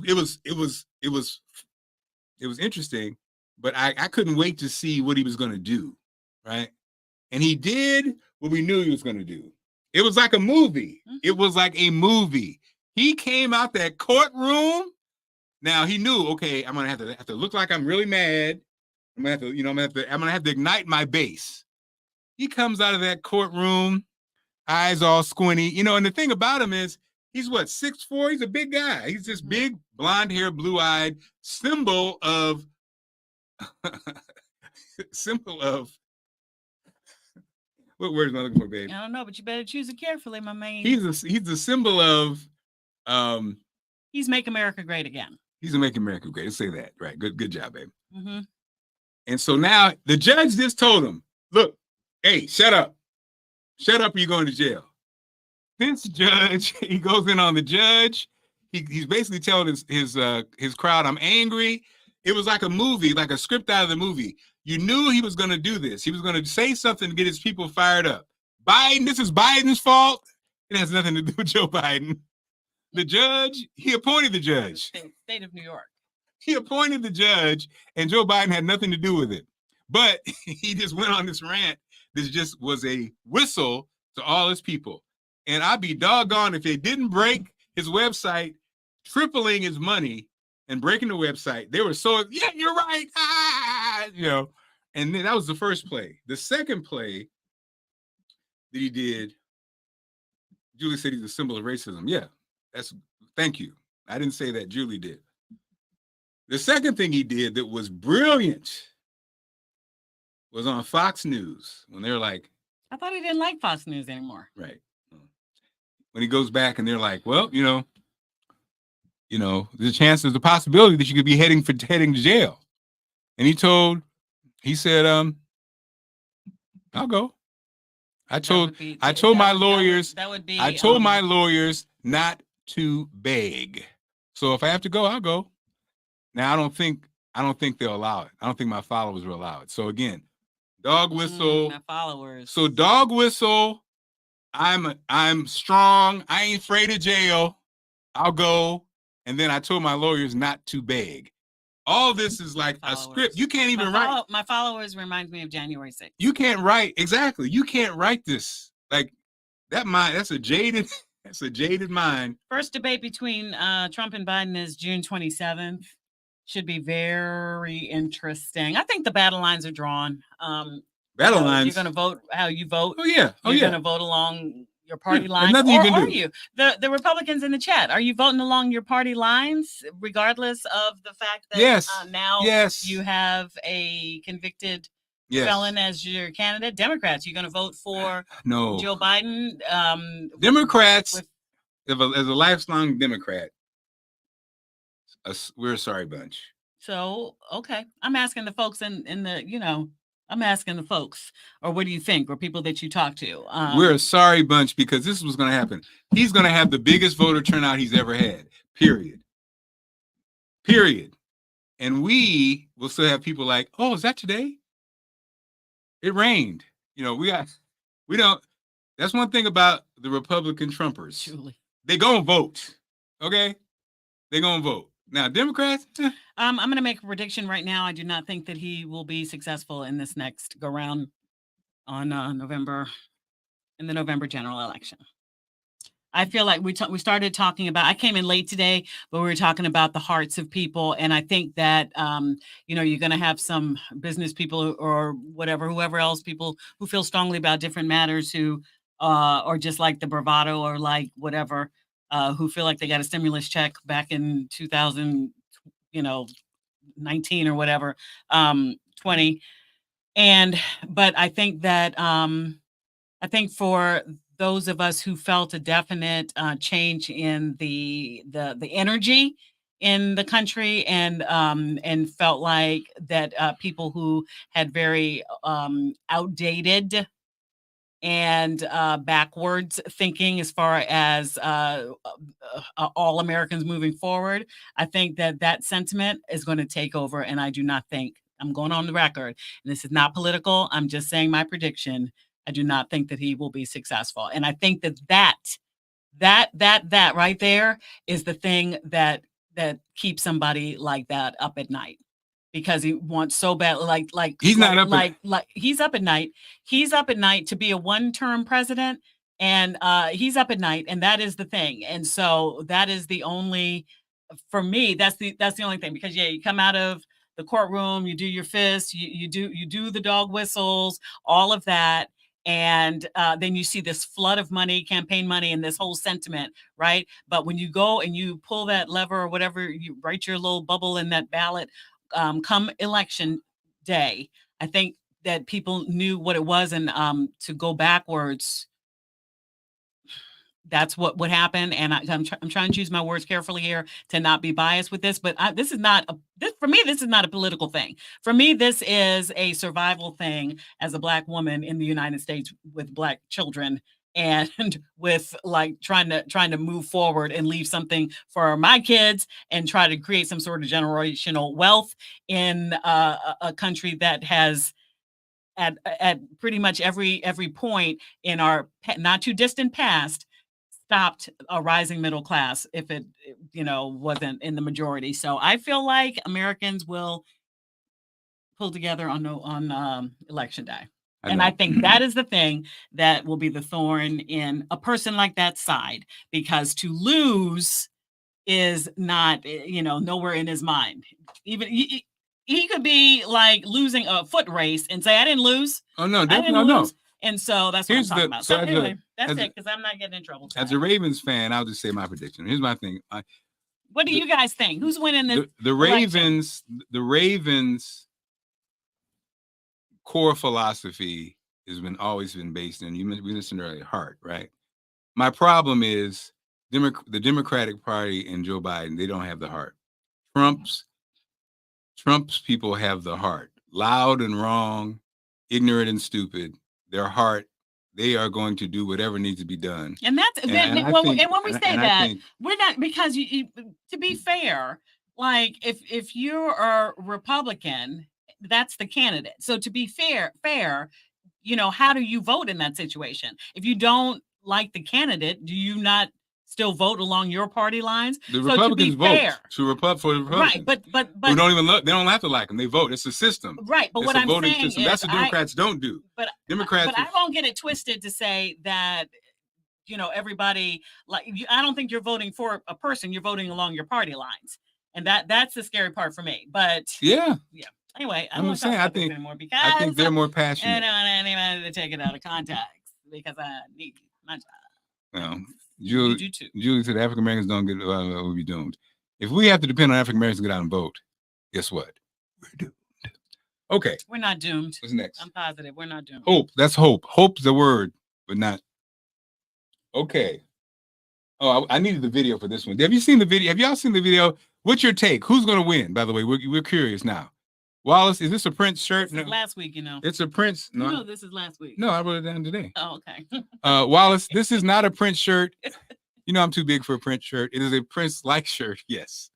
interesting, but I couldn't wait to see what he was going to do, right? And he did what we knew he was going to do. It was like a movie. Mm-hmm. It was like a movie. He came out that courtroom. Now he knew, okay, I'm gonna have to look like I'm really mad. I'm gonna have to ignite my base. He comes out of that courtroom, eyes all squinty, and the thing about him is he's what, 6'4"? He's a big guy. He's this big, blonde hair, blue-eyed symbol of what word am I looking for, babe? I don't know, but you better choose it carefully, my man. He's a symbol of he's Make America Great Again. He's a Make America Great. Let's say that. Right. Good job, babe. Mm-hmm. And so now the judge just told him, look, hey, shut up. Shut up or you're going to jail. This judge, he goes in on the judge. He's basically telling his crowd, I'm angry. It was like a movie, like a script out of the movie. You knew he was going to do this. He was going to say something to get his people fired up. Biden, this is Biden's fault. It has nothing to do with Joe Biden. The judge, he appointed the judge. State of New York. He appointed the judge, and Joe Biden had nothing to do with it. But he just went on this rant. This just was a whistle to all his people. And I'd be doggone if they didn't break his website, tripling his money and breaking the website. They were so, yeah, you're right. And then that was the first play. The second play that he did, Julie said he's a symbol of racism. Yeah, thank you. I didn't say that, Julie did. The second thing he did that was brilliant was on Fox News when they're like, I thought he didn't like Fox News anymore. Right. When he goes back and they're like, well, there's a chance, there's a possibility that you could be heading to jail. And he said, I'll go. I told my lawyers not to beg. So if I have to go, I'll go. Now I don't think they'll allow it. I don't think my followers will allow it. So again, dog whistle. My followers. So dog whistle. I'm strong. I ain't afraid of jail. I'll go. And then I told my lawyers not to beg. All this is like a script. You can't even write. My followers remind me of January 6th. You can't write. Exactly. You can't write this. Like that mind. That's a jaded mind. First debate between Trump and Biden is June 27th. Should be very interesting. I think the battle lines are drawn. Battle lines. You're going to vote how you vote. Oh yeah. You're going to vote along your party lines. Nothing you can do. You? The Republicans in the chat, are you voting along your party lines, regardless of the fact that now you have a convicted felon as your candidate? Democrats, you're going to vote for Joe Biden? Democrats, as a lifelong Democrat, we're a sorry bunch. So, okay. I'm asking the folks I'm asking the folks, or what do you think, or people that you talk to? We're a sorry bunch because this is what's going to happen. He's going to have the biggest voter turnout he's ever had, period. And we will still have people like, oh, is that today? It rained. That's one thing about the Republican Trumpers. Truly. They gonna vote, okay? They gonna vote. Now, Democrats? I'm going to make a prediction right now. I do not think that he will be successful in this next go round on in the November general election. I feel like we started talking about, I came in late today, but we were talking about the hearts of people. And I think that, you're going to have some business people or whatever, whoever else, people who feel strongly about different matters who, or just like the bravado or like whatever, who feel like they got a stimulus check back in 2000, 19 or whatever, 20. But I think that, I think for those of us who felt a definite change in the energy in the country, and felt like that people who had very outdated and backwards thinking as far as all Americans moving forward, I think that that sentiment is going to take over. And I do not think, I'm going on the record, and this is not political, I'm just saying my prediction. I do not think that he will be successful. And I think that right there is the thing that keeps somebody like that up at night, because he wants so bad, like He's not up like he's up at night. He's up at night to be a one-term president, and he's up at night, and that is the thing. And so that is the only, for me, that's the only thing, because you come out of the courtroom, you do your fists, you do the dog whistles, all of that. And then you see this flood of money, campaign money, and this whole sentiment, right? But when you go and you pull that lever or whatever, you write your little bubble in that ballot, come election day, I think that people knew what it was. And to go backwards, that's what would happen. And I'm trying to choose my words carefully here to not be biased with this, but this is not for me, this is not a political thing. For me, this is a survival thing as a Black woman in the United States with Black children, and with like trying to move forward and leave something for my kids, and try to create some sort of generational wealth in a country that has at pretty much every point in our not too distant past stopped a rising middle class if it wasn't in the majority. So I feel like Americans will pull together on election day. I think that is the thing that will be the thorn in a person like that side, because to lose is not, nowhere in his mind. Even he could be like losing a foot race and say, I didn't lose. Oh no, I didn't no, lose. And so that's what Here's I'm talking the- about. so So as a- anyway, that's as a- it, because I'm not getting in trouble today. As a Ravens fan, I'll just say my prediction. Here's my thing. What do you guys think? Who's winning this? The Ravens core philosophy has always been based in, we listened earlier, heart, right? My problem is the Democratic Party and Joe Biden, they don't have the heart. Trump's people have the heart. Loud and wrong, ignorant and stupid. Their heart, they are going to do whatever needs to be done. And that's when we say that, we're not, because you to be fair, like if you're a Republican, that's the candidate. So to be fair, how do you vote in that situation? If you don't like the candidate, do you not still vote along your party lines? The Republicans vote for the Republicans. Right, but who don't even look, they don't have to like them. They vote. It's a system. Right, but it's what I'm saying system. is That's what Democrats don't do. But Democrats. But I won't get it twisted to say that everybody, like, I don't think you're voting for a person. You're voting along your party lines, and that's the scary part for me. But yeah. Anyway, I'm just saying. I think they're more passionate. I don't want anybody to take it out of context, because I need my job. No. You too. Julie said African Americans don't get we'll be doomed. If we have to depend on African Americans to get out and vote, guess what? We're doomed. Okay. We're not doomed. What's next? I'm positive we're not doomed. Hope. That's hope. Hope's the word, but not. Okay. Oh, I needed the video for this one. Have you seen the video? Have y'all seen the video? What's your take? Who's going to win? By the way, we're curious now. Wallace, is this a Prince shirt? This is last week, It's a Prince. No, this is last week. No, I wrote it down today. Oh, okay. Wallace, this is not a Prince shirt. I'm too big for a Prince shirt. It is a Prince-like shirt. Yes.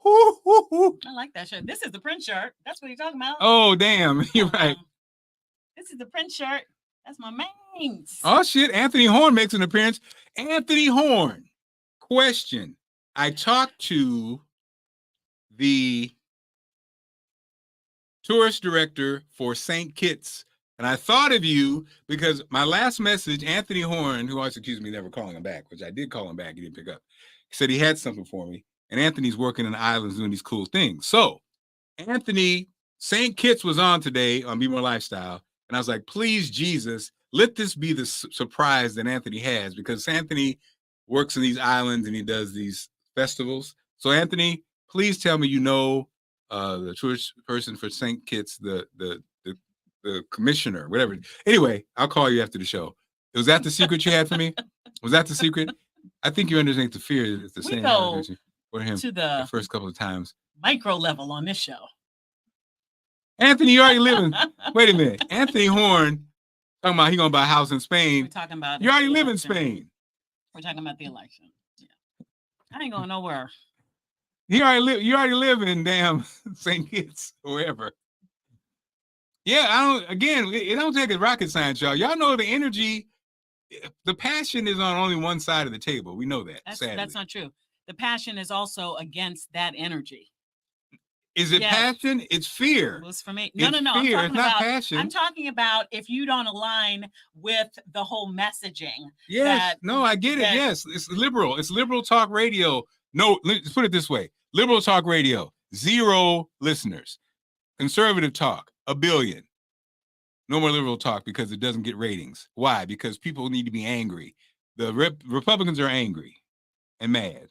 I like that shirt. This is the Prince shirt. That's what you're talking about. Oh, damn. You're right. This is the Prince shirt. That's my mains. Oh, shit. Anthony Horn makes an appearance. Anthony Horn. Question. I talked to the tourist director for St. Kitts And I thought of you because my last message, Anthony Horn, who always accused me of never calling him back, which I did call him back, he didn't pick up. He said he had something for me. And Anthony's working in the islands doing these cool things. So Anthony, St. Kitts was on today on Be More Lifestyle. And I was like, please, Jesus, let this be the surprise that Anthony has, because Anthony works in these islands and he does these festivals. So Anthony, please tell me you know the tourist person for St. Kitts, the commissioner, whatever. Anyway, I'll call you after the show. Was that the secret you had for me? Was that the secret? I think you understand the fear is the same for him to the first couple of times. Micro level on this show. Anthony, you already living. Wait a minute. Anthony Horn talking about he gonna buy a house in Spain. We're talking about you already live in Spain. We're talking about the election. Yeah. I ain't going nowhere. You already live in damn St. Kitts or wherever. Yeah, it don't take a rocket science, y'all. Y'all know the energy, the passion is on only one side of the table. We know that. That's not true. The passion is also against that energy. Is it passion? It's fear. It was for me. No. Fear. I'm talking it's not about passion. I'm talking about if you don't align with the whole messaging. Yes. I get it. Yes. It's liberal. It's liberal talk radio. No, let's put it this way. Liberal talk radio, 0 listeners. Conservative talk, 1 billion. No more liberal talk because it doesn't get ratings. Why? Because people need to be angry. The Republicans are angry and mad.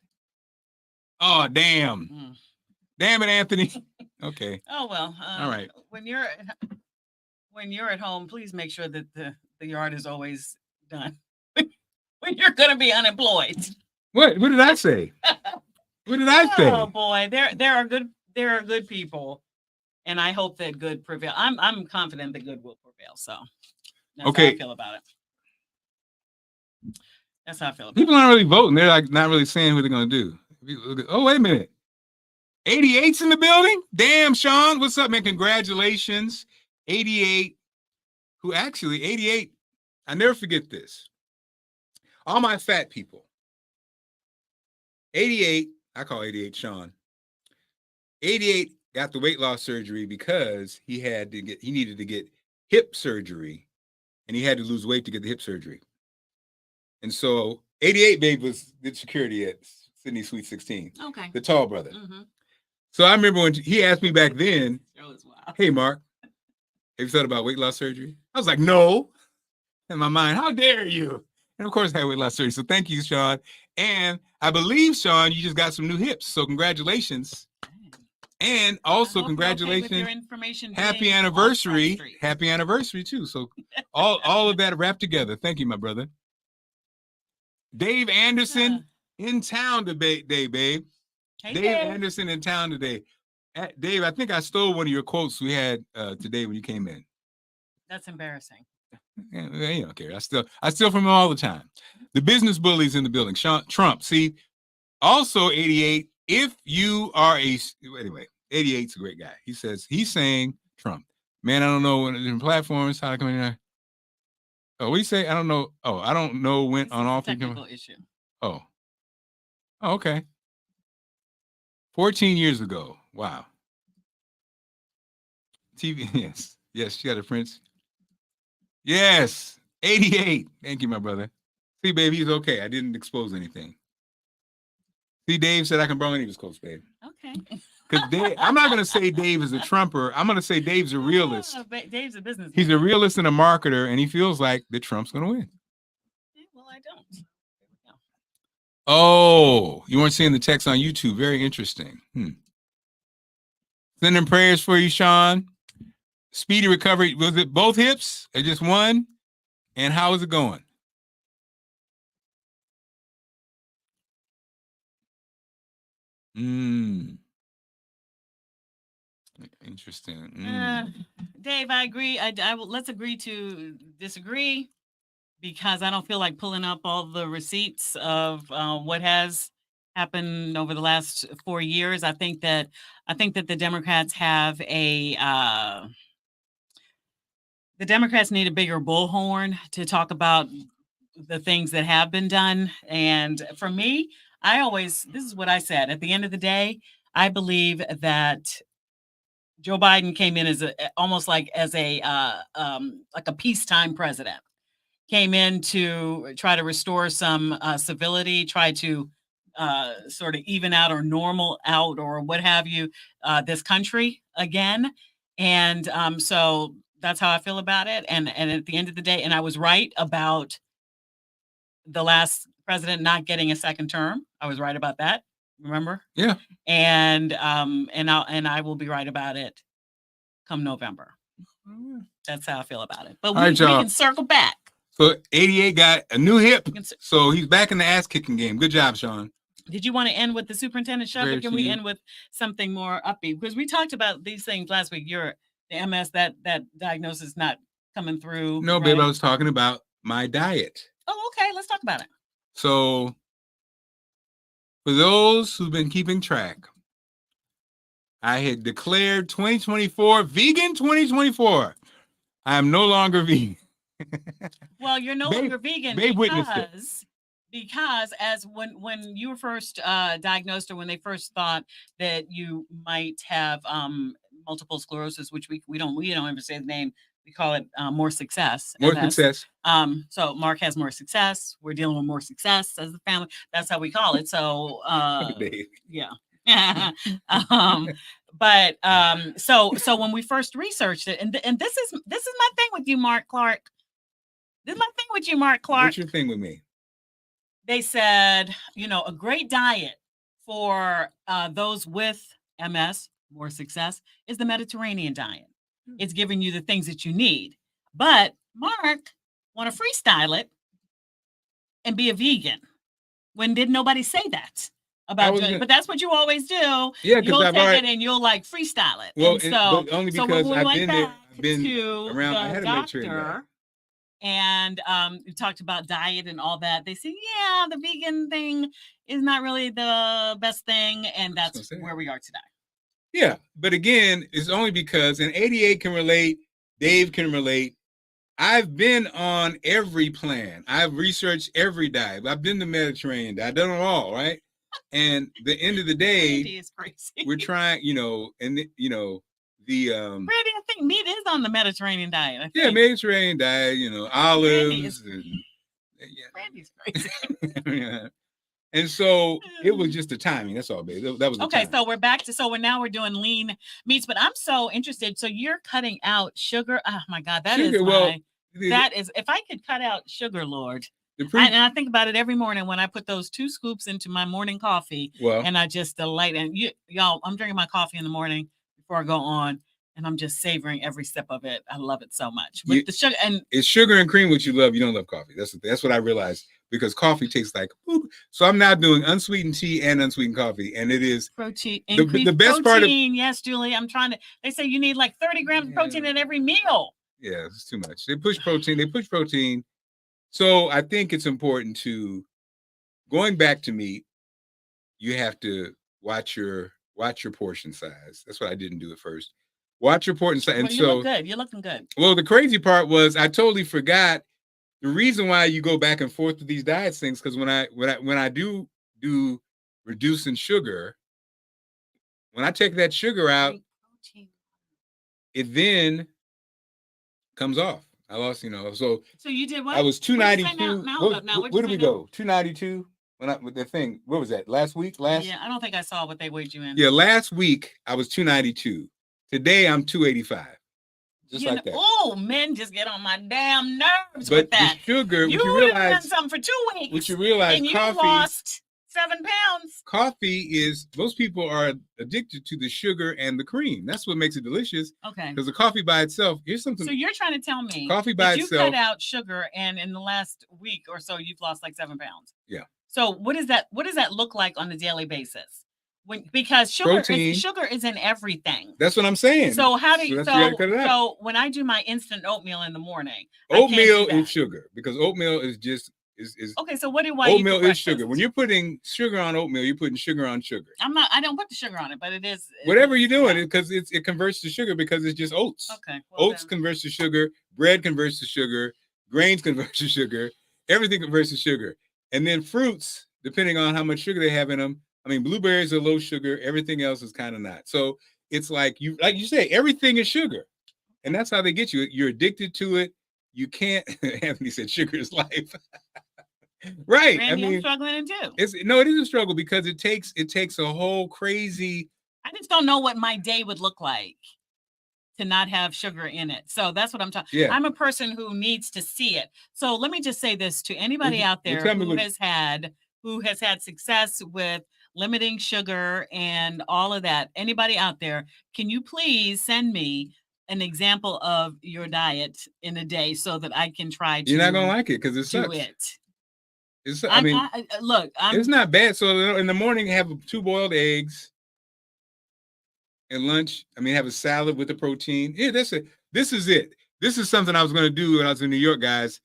Oh, damn. Damn it, Anthony. Okay. Oh, well. All right. When you're at home, please make sure that the yard is always done. When you're going to be unemployed. What did I say? What did I say? Oh boy, there are good people, and I hope that good prevail. I'm confident that good will prevail. So that's how I feel about it. That's how I feel about People aren't really voting. They're like not really saying who they're gonna do. Oh, wait a minute. 88's in the building? Damn, Sean. What's up, man? Congratulations. 88. 88. I never forget this. All my fat people. 88. I call 88 Sean. 88 got the weight loss surgery because he needed to get hip surgery, and he had to lose weight to get the hip surgery. And so 88 babe did security at Sydney Sweet 16. Okay. The tall brother. Mm-hmm. So I remember when he asked me back then, hey, Mark, have you thought about weight loss surgery? I was like, no. In my mind, how dare you? And of course, I had weight loss surgery. So thank you, Sean. And I believe, Sean, you just got some new hips. So congratulations. And also congratulations. Happy anniversary. Happy anniversary, too. So all of that wrapped together. Thank you, my brother. Dave Anderson in town today, babe. Hey, Dave Anderson in town today. Dave, I think I stole one of your quotes we had today when you came in. That's embarrassing. Yeah, you don't care. I steal from him all the time. The business bullies in the building. Trump. See, also 88. If you are anyway, 88's a great guy. He's saying Trump. Man, I don't know when different platforms how to come in there. Oh, what do you say? I don't know. Oh, I don't know when on all technical issue. Oh, okay. 14 years ago. Wow. TV. Yes. She got a prince. Yes. 88. Thank you, my brother. See, babe, he's okay. I didn't expose anything. See, Dave said I can borrow any of his quotes, babe. Okay. Because I'm not going to say Dave is a Trumper. I'm going to say Dave's a realist. Dave's a businessman. He's a realist and a marketer, and he feels like that Trump's going to win. Well, I don't. Oh, you weren't seeing the text on YouTube. Very interesting. Sending prayers for you, Sean. Speedy recovery. Was it both hips or just one? And how is it going? Interesting. Dave, I agree. I will. Let's agree to disagree, because I don't feel like pulling up all the receipts of what has happened over the last 4 years. I think that the Democrats have the Democrats need a bigger bullhorn to talk about the things that have been done. And for me, this is what I said. At the end of the day, I believe that Joe Biden came in as almost like a peacetime president. Came in to try to restore some civility, try to sort of even out or normal out or what have you this country again. And so that's how I feel about it. And at the end of the day, and I was right about the last president not getting a second term. I was right about that. Remember? Yeah. And I will be right about it come November. That's how I feel about it. But we can circle back. So 88 got a new hip. So he's back in the ass kicking game. Good job, Sean. Did you want to end with the superintendent shove, or can we end with something more upbeat? Because we talked about these things last week. The MS, that diagnosis not coming through. No, right? Babe, I was talking about my diet. Oh, okay. Let's talk about it. So for those who've been keeping track, I had declared 2024 vegan 2024. I am no longer vegan. Well, you're no longer vegan because as when you were first diagnosed, or when they first thought that you might have multiple sclerosis, which we don't ever say the name. We call it more success. Success. So Marc has more success. We're dealing with more success as a family. That's how we call it. So yeah. So when we first researched it, and this is my thing with you, Mark Clark. This is my thing with you, Mark Clark. What's your thing with me? They said, a great diet for those with MS, more success, is the Mediterranean diet. It's giving you the things that you need. But Mark want to freestyle it and be a vegan. When did nobody say that about doing it? But that's what you always do. Yeah, you'll take it and you'll like freestyle it. Well, but only because I've been around. I had a Mediterranean diet. And we talked about diet and all that. They say, yeah, the vegan thing is not really the best thing. And that's where we are today. Yeah. But again, it's only because, and 88 can relate, Dave can relate. I've been on every plan. I've researched every diet. I've been the Mediterranean diet. I've done it all, right? And the end of the day, is crazy. We're trying, Randy, I think meat is on the Mediterranean diet. I think. Yeah, Mediterranean diet, olives. Randy's crazy. Yeah. And so it was just the timing. That's all, babe. That was okay. So we're back to we're doing lean meats, but I'm so interested. So you're cutting out sugar. Oh my God, that is if I could cut out sugar, Lord. And I think about it every morning when I put those 2 scoops into my morning coffee, and I just delight. And y'all, I'm drinking my coffee in the morning before I go on, and I'm just savoring every sip of it. I love it so much. With the sugar, and it's sugar and cream what you love. You don't love coffee. That's what I realized, because coffee tastes like poop. So I'm now doing unsweetened tea and unsweetened coffee, and it is protein. The best protein, part of yes, Julie. I'm trying to. They say you need like 30 grams of protein in every meal. Yeah, it's too much. They push protein. So I think it's important to, going back to meat, you have to watch your portion size. That's what I didn't do at first. Watch your portion size. And you look good. You're looking good. Well, the crazy part was I totally forgot the reason why you go back and forth with these diet things, because when I do reducing sugar, when I take that sugar out, it then comes off. I lost, so you did what? I was 292. Where did we go? 292. With the thing, what was that? Last week? Yeah, I don't think I saw what they weighed you in. Yeah, last week I was 292. Today I'm 285. Just like that. Oh, men just get on my damn nerves with that. The sugar, you realize, done something for 2 weeks. What you realize, and coffee, you lost 7 pounds. Coffee is, most people are addicted to the sugar and the cream. That's what makes it delicious. Okay. Because the coffee by itself, here's something. So you're trying to tell me coffee by you itself, cut out sugar, and in the last week or so, you've lost like 7 pounds. Yeah. So what does that look like on a daily basis? Because sugar is in everything. That's what I'm saying. So so when I do my instant oatmeal in the morning, oatmeal is sugar, because oatmeal is just is okay. So what do I oatmeal is sugar. When you're putting sugar on oatmeal, you're putting sugar on sugar. I don't put the sugar on it, but it is whatever you're doing, because it converts to sugar, because it's just oats. Okay. Well, oats converts to sugar, bread converts to sugar, grains convert to sugar, everything converts to sugar. And then fruits, depending on how much sugar they have in them. I mean, blueberries are low sugar. Everything else is kind of not. So it's like you say, everything is sugar. And that's how they get you. You're addicted to it. You can't. Anthony said sugar is life. Right. Randy, I mean, I'm struggling too. it is a struggle because it takes a whole crazy. I just don't know what my day would look like to not have sugar in it. So that's what I'm talking. Yeah. I'm a person who needs to see it. So let me just say this to anybody out there who has had success with limiting sugar and all of that. Anybody out there, can you please send me an example of your diet in a day so that I can try to. You're not gonna like it because it do sucks. it. I mean, look, it's not bad. So in the morning, have 2 boiled eggs. And lunch, have a salad with the protein. Yeah, this is it. This is something I was going to do when I was in New York, guys,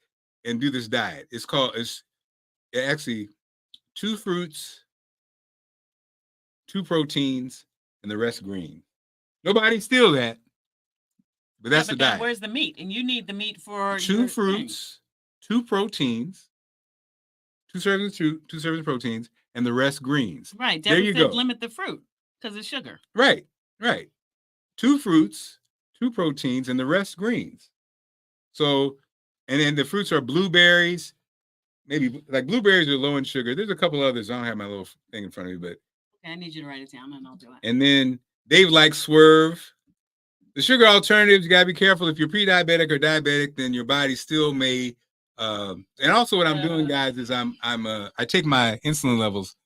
and do this diet. It's actually 2 fruits, 2 proteins, and the rest green. Nobody steal that, but that's the diet. Where's the meat? And you need the meat for 2 fruits, 2 proteins, 2 servings of proteins, and the rest greens. Right. There you go. Limit the fruit because of sugar. Right. 2 fruits, 2 proteins, and the rest greens. So, and then the fruits are blueberries. Maybe like blueberries are low in sugar. There's a couple others. I don't have my little thing in front of me, but okay, I need you to write it down and I'll do it. And then Dave likes Swerve. The sugar alternatives, you gotta be careful. If you're pre-diabetic or diabetic, then your body still may. And also, what I'm doing, guys, is I take my insulin levels,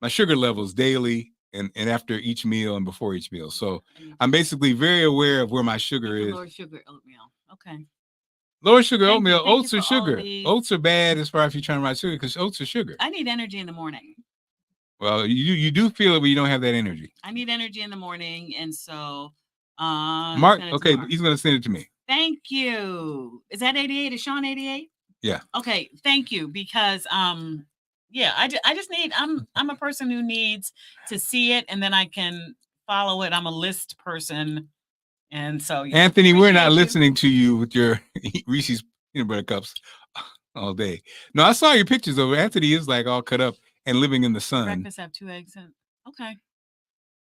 my sugar levels daily. And after each meal and before each meal. So I'm basically very aware of where my sugar is. Lower sugar oatmeal. Okay. Lower sugar oatmeal. Oats are sugar. Oats are bad as far as you're trying to write sugar because oats are sugar. I need energy in the morning. Well, you do feel it, but you don't have that energy. I need energy in the morning. And so Mark, okay, he's going to send it to me. Thank you. Is that 88? Is Sean 88? Yeah. Okay. Thank you. Because yeah, I just need, I'm a person who needs to see it and then I can follow it. I'm a list person. And so Anthony, we're not listening to you with your Reese's peanut butter cups all day. No, I saw your pictures of Anthony is like all cut up and living in the sun. Breakfast have 2 eggs in. Okay.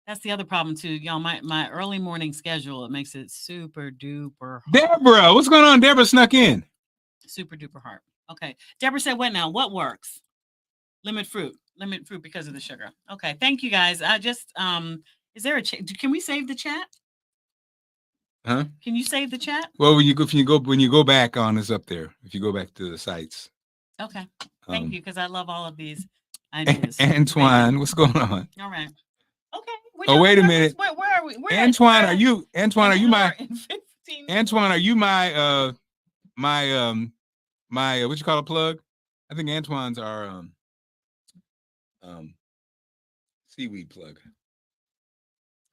That's the other problem too. Y'all, my early morning schedule, it makes it super duper hard. Deborah, what's going on? Deborah snuck in. Super duper hard. Okay. Deborah said, what now? What works? Limit fruit because of the sugar. Okay. Thank you guys. I just, is there a can we save the chat? Huh? Can you save the chat? Well, when you go back on, it's up there. If you go back to the sites. Okay. Thank you. Cause I love all of these ideas. Antoine, what's going on? All right. Okay. Oh, wait a minute. Where are we? Antoine, are you my Antoine, are you my what you call a plug? I think Antoine's our seaweed plug.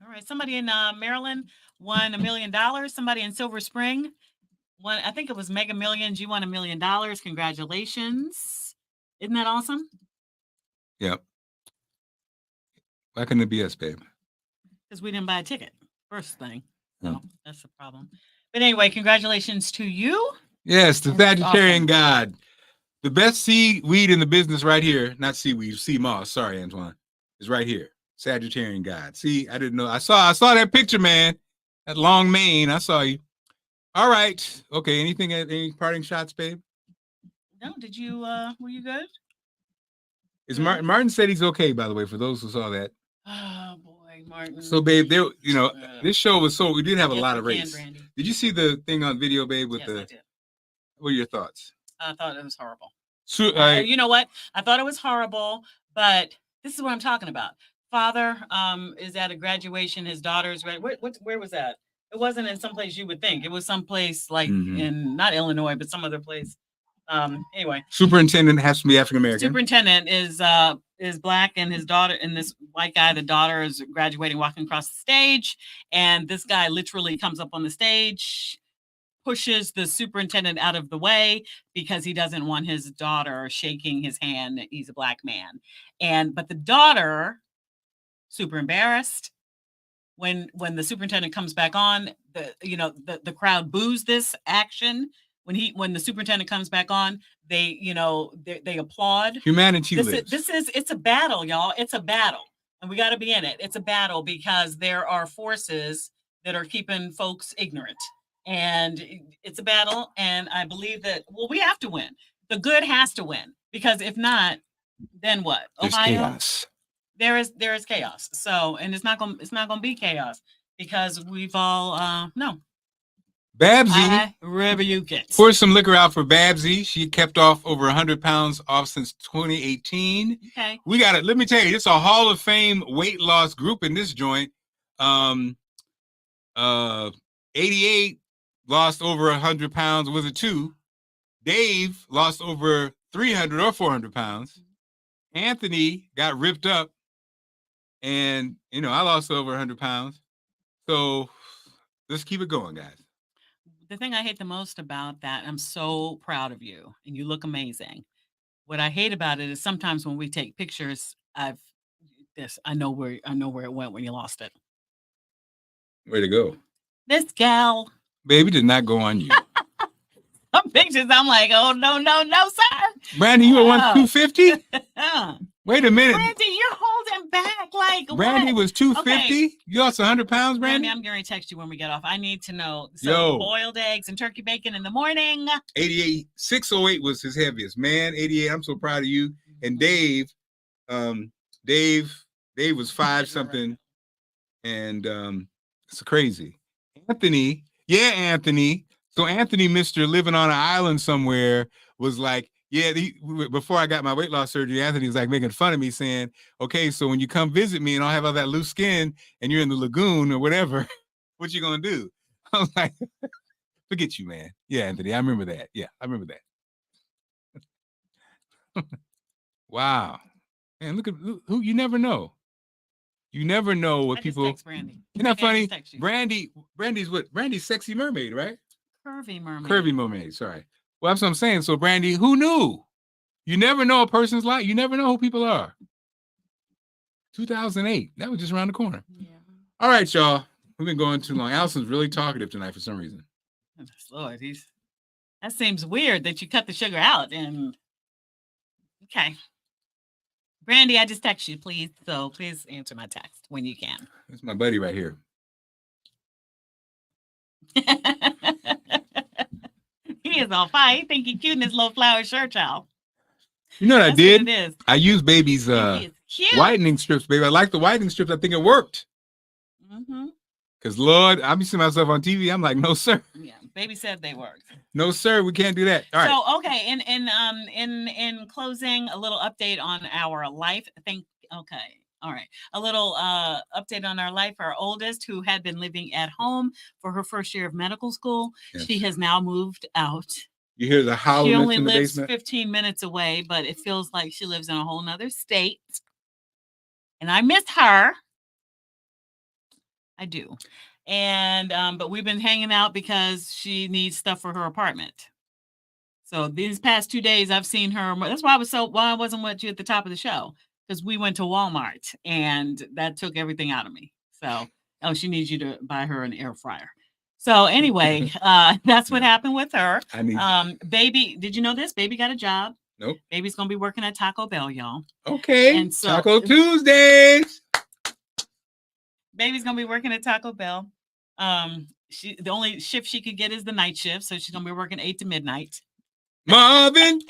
All right. Somebody in Maryland won $1 million. Somebody in Silver Spring won, I think it was Mega Millions. You won $1 million. Congratulations. Isn't that awesome? Yep. Why couldn't it be us, babe? Because we didn't buy a ticket. First thing. So that's the problem. But anyway, congratulations to you. Yes, the Sagittarian God. The best seaweed in the business right here. Not seaweed, sea moss. Sorry, Antoine. Is right here. Sagittarian God. See, I didn't know. I saw that picture, man. That long mane. I saw you. All right. Okay. Any parting shots, babe? No. Did you were you good? Is Martin said he's okay, by the way, for those who saw that. Oh boy, Martin. So babe, this show was we did have a lot of race. Brandy. Did you see the thing on video, babe, with yes, I did. What are your thoughts? I thought it was horrible. So, you know what? I thought it was horrible, but this is what I'm talking about. Father is at a graduation. His daughter's where was that? It wasn't in some place you would think. It was someplace like in not Illinois, but some other place. Anyway. Superintendent has to be African American. Superintendent is black, and his daughter and this white guy, the daughter is graduating, walking across the stage, and this guy literally comes up on the stage, pushes the superintendent out of the way because he doesn't want his daughter shaking his hand. He's a black man. But the daughter, super embarrassed. When the superintendent comes back on, the crowd boos this action. When the superintendent comes back on, they applaud. Humanity lives. It's a battle, y'all. It's a battle. and we got to be in it. It's a battle because there are forces that are keeping folks ignorant, and it's a battle. And I believe that we have to win. The good has to win, because if not, then what? There's Ohio, chaos. there is chaos. So, and it's not gonna be chaos, because we've all no. Babsy, I rebuke it. pour some liquor out for Babsy. She kept off over 100 pounds off since 2018. Okay. We got it. Let me tell you, it's a Hall of Fame weight loss group in this joint. 88 lost over 100 pounds. Was it 2? Dave lost over 300 or 400 pounds. Anthony got ripped up, and I lost over 100 pounds. So let's keep it going, guys. The thing I hate the most about that, I'm so proud of you, and you look amazing. What I hate about it is sometimes when we take pictures, I know where it went when you lost it. Way to go. This gal. Baby did not go on you. Some pictures, I'm like, oh, no, sir. Brandy, you were 250? Wait a minute. Brandy, you're holding back. Like, Brandy what? was 250? Okay. You lost 100 pounds, Brandy? I'm going to text you when we get off. I need to know. So, boiled eggs and turkey bacon in the morning. 88, 608 was his heaviest. Man, 88, I'm so proud of you. And Dave was 5 something. And it's crazy. Anthony. So Anthony, Mr. living on an island somewhere, was like, before I got my weight loss surgery, Anthony was like making fun of me, saying, okay, so when you come visit me and I'll have all that loose skin and you're in the lagoon or whatever, what you gonna do? I was like, forget you, man. Yeah, Anthony, I remember that. Yeah, I remember that. Wow. Man, look who you never know. You never know what people. Brandy. Isn't that funny? Brandy's what? Brandy's sexy mermaid, right? Curvy mermaid. Sorry. Well, that's what I'm saying. So, Brandy, who knew? You never know a person's life. You never know who people are. 2008. That was just around the corner. Yeah. All right, y'all. We've been going too long. Allison's really talkative tonight for some reason. Lord, that seems weird that you cut the sugar out. And okay. Brandy, I just text you, please. So please answer my text when you can. That's my buddy right here. He is on fire. He think he cute in his little flower shirt, y'all. You know what I did? What it is. I used baby's whitening strips, baby. I like the whitening strips. I think it worked. Mm-hmm. Because Lord, I be seeing myself on TV. I'm like, no, sir. Yeah, baby said they worked. No, sir, we can't do that. All right. So okay, in closing, a little update on our life. All right. A little update on our life. Our oldest, who had been living at home for her first year of medical school, she has now moved out. You hear the howling She only in the lives basement? 15 minutes away, but it feels like she lives in a whole nother state. And I miss her. I do. And but we've been hanging out because she needs stuff for her apartment. So these past 2 days I've seen her. That's why I wasn't with you at the top of the show, because we went to Walmart and that took everything out of me. So she needs you to buy her an air fryer. So anyway, that's what happened with her. Baby, did you know this? Baby got a job. Nope. Baby's gonna be working at Taco Bell, y'all. Okay. And so, Taco Tuesdays. Baby's gonna be working at Taco Bell. The only shift she could get is the night shift, so she's gonna be working 8 to midnight. Marvin,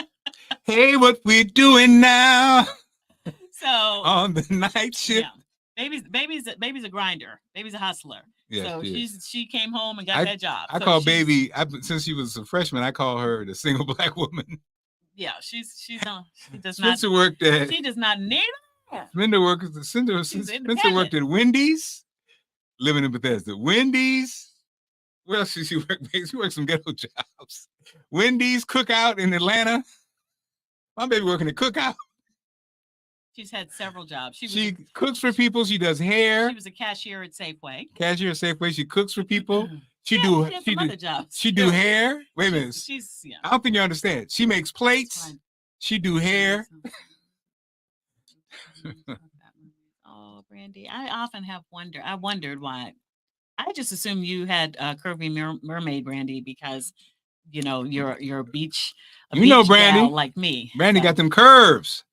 hey, what we doing now? So on the night shift. Yeah. Baby's a grinder. Baby's a hustler. Yes, so she came home and got that job. I call baby, since she was a freshman, I call her the single black woman. Yeah, she does Spencer not worked at. She does not need it. Spencer worked at Wendy's, living in Bethesda. Wendy's. Where else did she work? She worked some ghetto jobs. Wendy's, Cookout in Atlanta. My baby working at Cookout. She's had several jobs. She cooks for people. She does hair. She was a cashier at Safeway. She cooks for people. She She do hair. Wait a minute. I don't think you understand. She makes plates. She do hair. Oh, Brandy, I often have wondered why. I just assumed you had curvy mermaid, Brandy, because you're a beach. Brandy, gal like me. Brandy got them curves.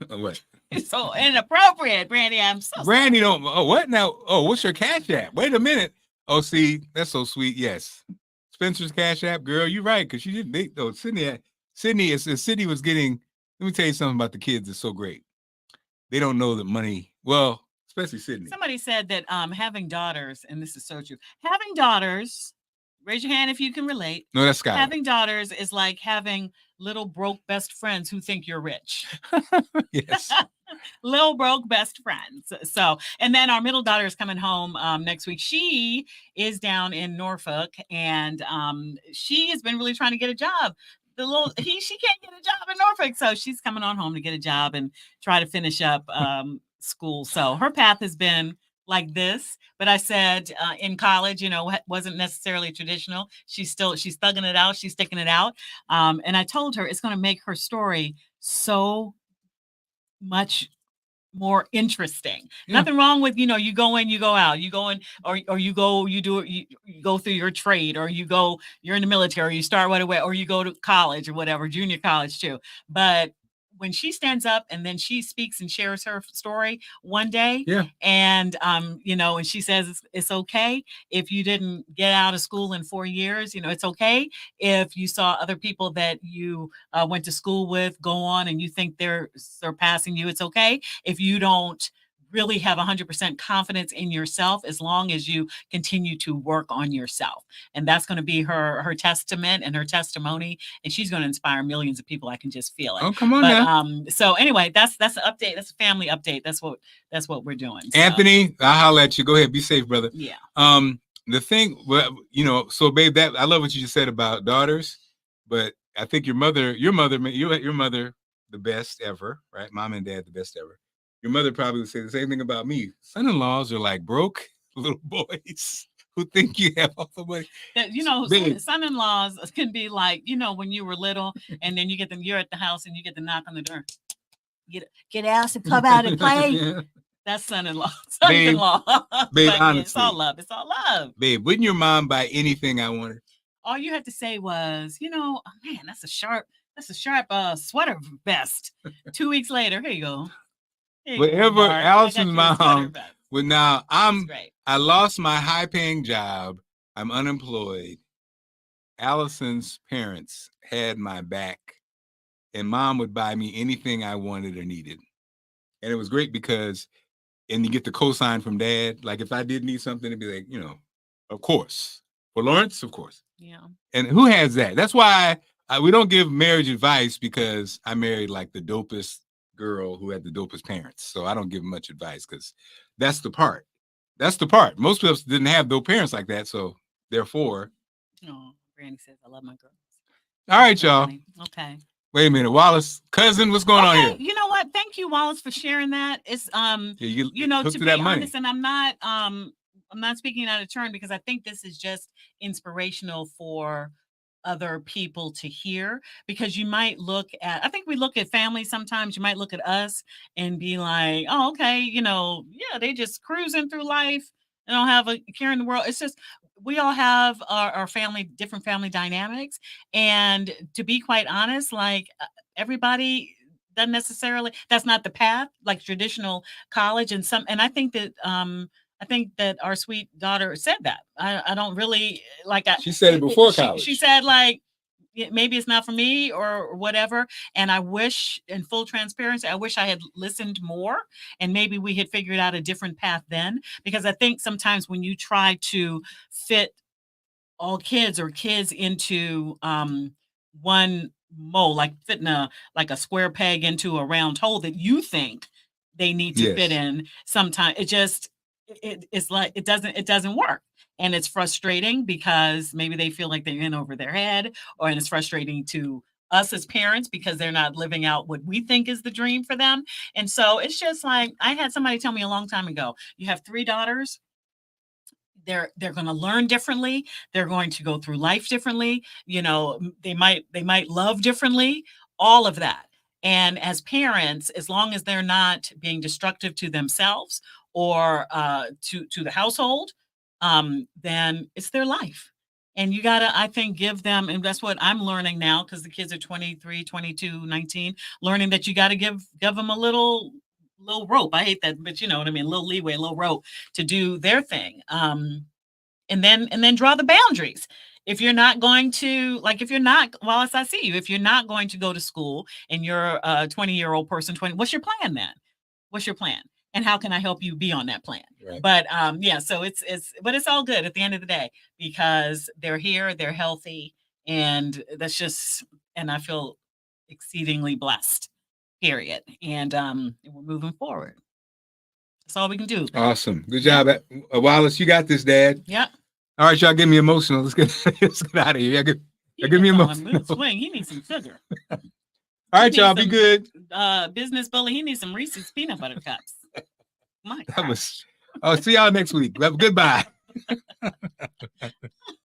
What? So inappropriate, Brandy. I'm so Brandy don't. Oh, what now? Oh, what's your Cash App? Wait a minute. Oh, see, that's so sweet. Yes, Spencer's Cash App, girl. You're right, because she didn't. Sydney was getting. Let me tell you something about the kids. It's so great. They don't know that money. Well, especially Sydney. Somebody said that having daughters, and this is so true. Having daughters, raise your hand if you can relate. No, that's Scott. Having daughters is like having little broke best friends who think you're rich. Yes. Little broke best friends. So, and then our middle daughter is coming home next week. She is down in Norfolk, and she has been really trying to get a job. She can't get a job in Norfolk, so she's coming on home to get a job and try to finish up school. So her path has been like this, but I said in college, wasn't necessarily traditional. She's thugging it out. She's sticking it out. And I told her it's going to make her story so much more interesting. Yeah. Nothing wrong with, you go in, you go out, you go in, or you go, you do it, you go through your trade, or you're in the military, or you start right away, or you go to college or whatever, junior college too. But when she stands up and then she speaks and shares her story one day, Yeah. and and she says it's okay if you didn't get out of school in 4 years, it's okay if you saw other people that you went to school with go on and you think they're surpassing you. It's okay if you don't really have 100% confidence in yourself, as long as you continue to work on yourself. And that's going to be her testament and her testimony, and she's going to inspire millions of people. I can just feel it. Oh, come on now. So anyway, that's an update. That's a family update. That's what we're doing. So. Anthony, I'll holler at you. Go ahead. Be safe, brother. Yeah. The thing, so babe, that I love what you just said about daughters, but I think your mother, the best ever, right? Mom and dad, the best ever. Your mother probably would say the same thing about me. Son-in-laws are like broke little boys who think you have all the money. Son-in-laws can be like, when you were little, and then you're at the house and you get the knock on the door. Get Allison, come out and play. Yeah. That's son-in-law. Son-in-law. Babe, honestly, it's all love. It's all love. Babe, wouldn't your mom buy anything I wanted? All you had to say was, oh, man, that's a sharp sweater vest. 2 weeks later, here you go. Whatever Allison's mom would now, I lost my high-paying job. I'm unemployed. Allison's parents had my back, and mom would buy me anything I wanted or needed. And it was great because, and you get the cosign from dad. Like if I did need something, it'd be like, of course. For Lawrence, of course. Yeah. And who has that? That's why we don't give marriage advice, because I married like the dopest girl who had the dopest parents. So I don't give much advice, because that's the part. Most of us didn't have dope parents like that. So therefore. Oh, Brandy says, I love my girls. All right, y'all. Funny. Okay. Wait a minute. Wallace, cousin, what's going on here? You know what? Thank you, Wallace, for sharing that. It's to be honest, and I'm not speaking out of turn, because I think this is just inspirational for other people to hear, because you might I think we look at family sometimes, you might look at us and be like, oh, okay, they just cruising through life. They don't have a care in the world. It's just, we all have our family, different family dynamics. And to be quite honest, like everybody doesn't necessarily, that's not the path, like traditional college and I think that our sweet daughter said that. I don't really she said it before college. She said maybe it's not for me or whatever. And I wish, in full transparency, I wish I had listened more, and maybe we had figured out a different path then. Because I think sometimes when you try to fit all kids into one mold, like fitting a square peg into a round hole that you think they need to fit in, sometimes it's like it doesn't work. And it's frustrating, because maybe they feel like they're in over their head, and it's frustrating to us as parents, because they're not living out what we think is the dream for them. And so it's just like, I had somebody tell me a long time ago, you have 3 daughters. They're going to learn differently. They're going to go through life differently. They might love differently, all of that. And as parents, as long as they're not being destructive to themselves or to the household, then it's their life. And you got to, I think, give them, and that's what I'm learning now, because the kids are 23, 22, 19, learning that you got to give them a little little rope. I hate that, but you know what I mean, a little leeway, a little rope to do their thing. And then draw the boundaries. If you're not going to, like, if you're not, well, as I see you, if you're not going to go to school and you're a 20-year-old person, what's your plan then? What's your plan? And how can I help you be on that plan? Right. But yeah, so but it's all good at the end of the day because they're here, they're healthy, and and I feel exceedingly blessed, period. And we're moving forward. That's all we can do. Awesome. Good job. Wallace, you got this, Dad. Yep. All right, y'all, get me emotional. Let's get out of here. Y'all get me emotional. Swing. He needs some sugar. All right, y'all, be good. Business bully. He needs some Reese's peanut butter cups. My I'll see y'all next week. Goodbye.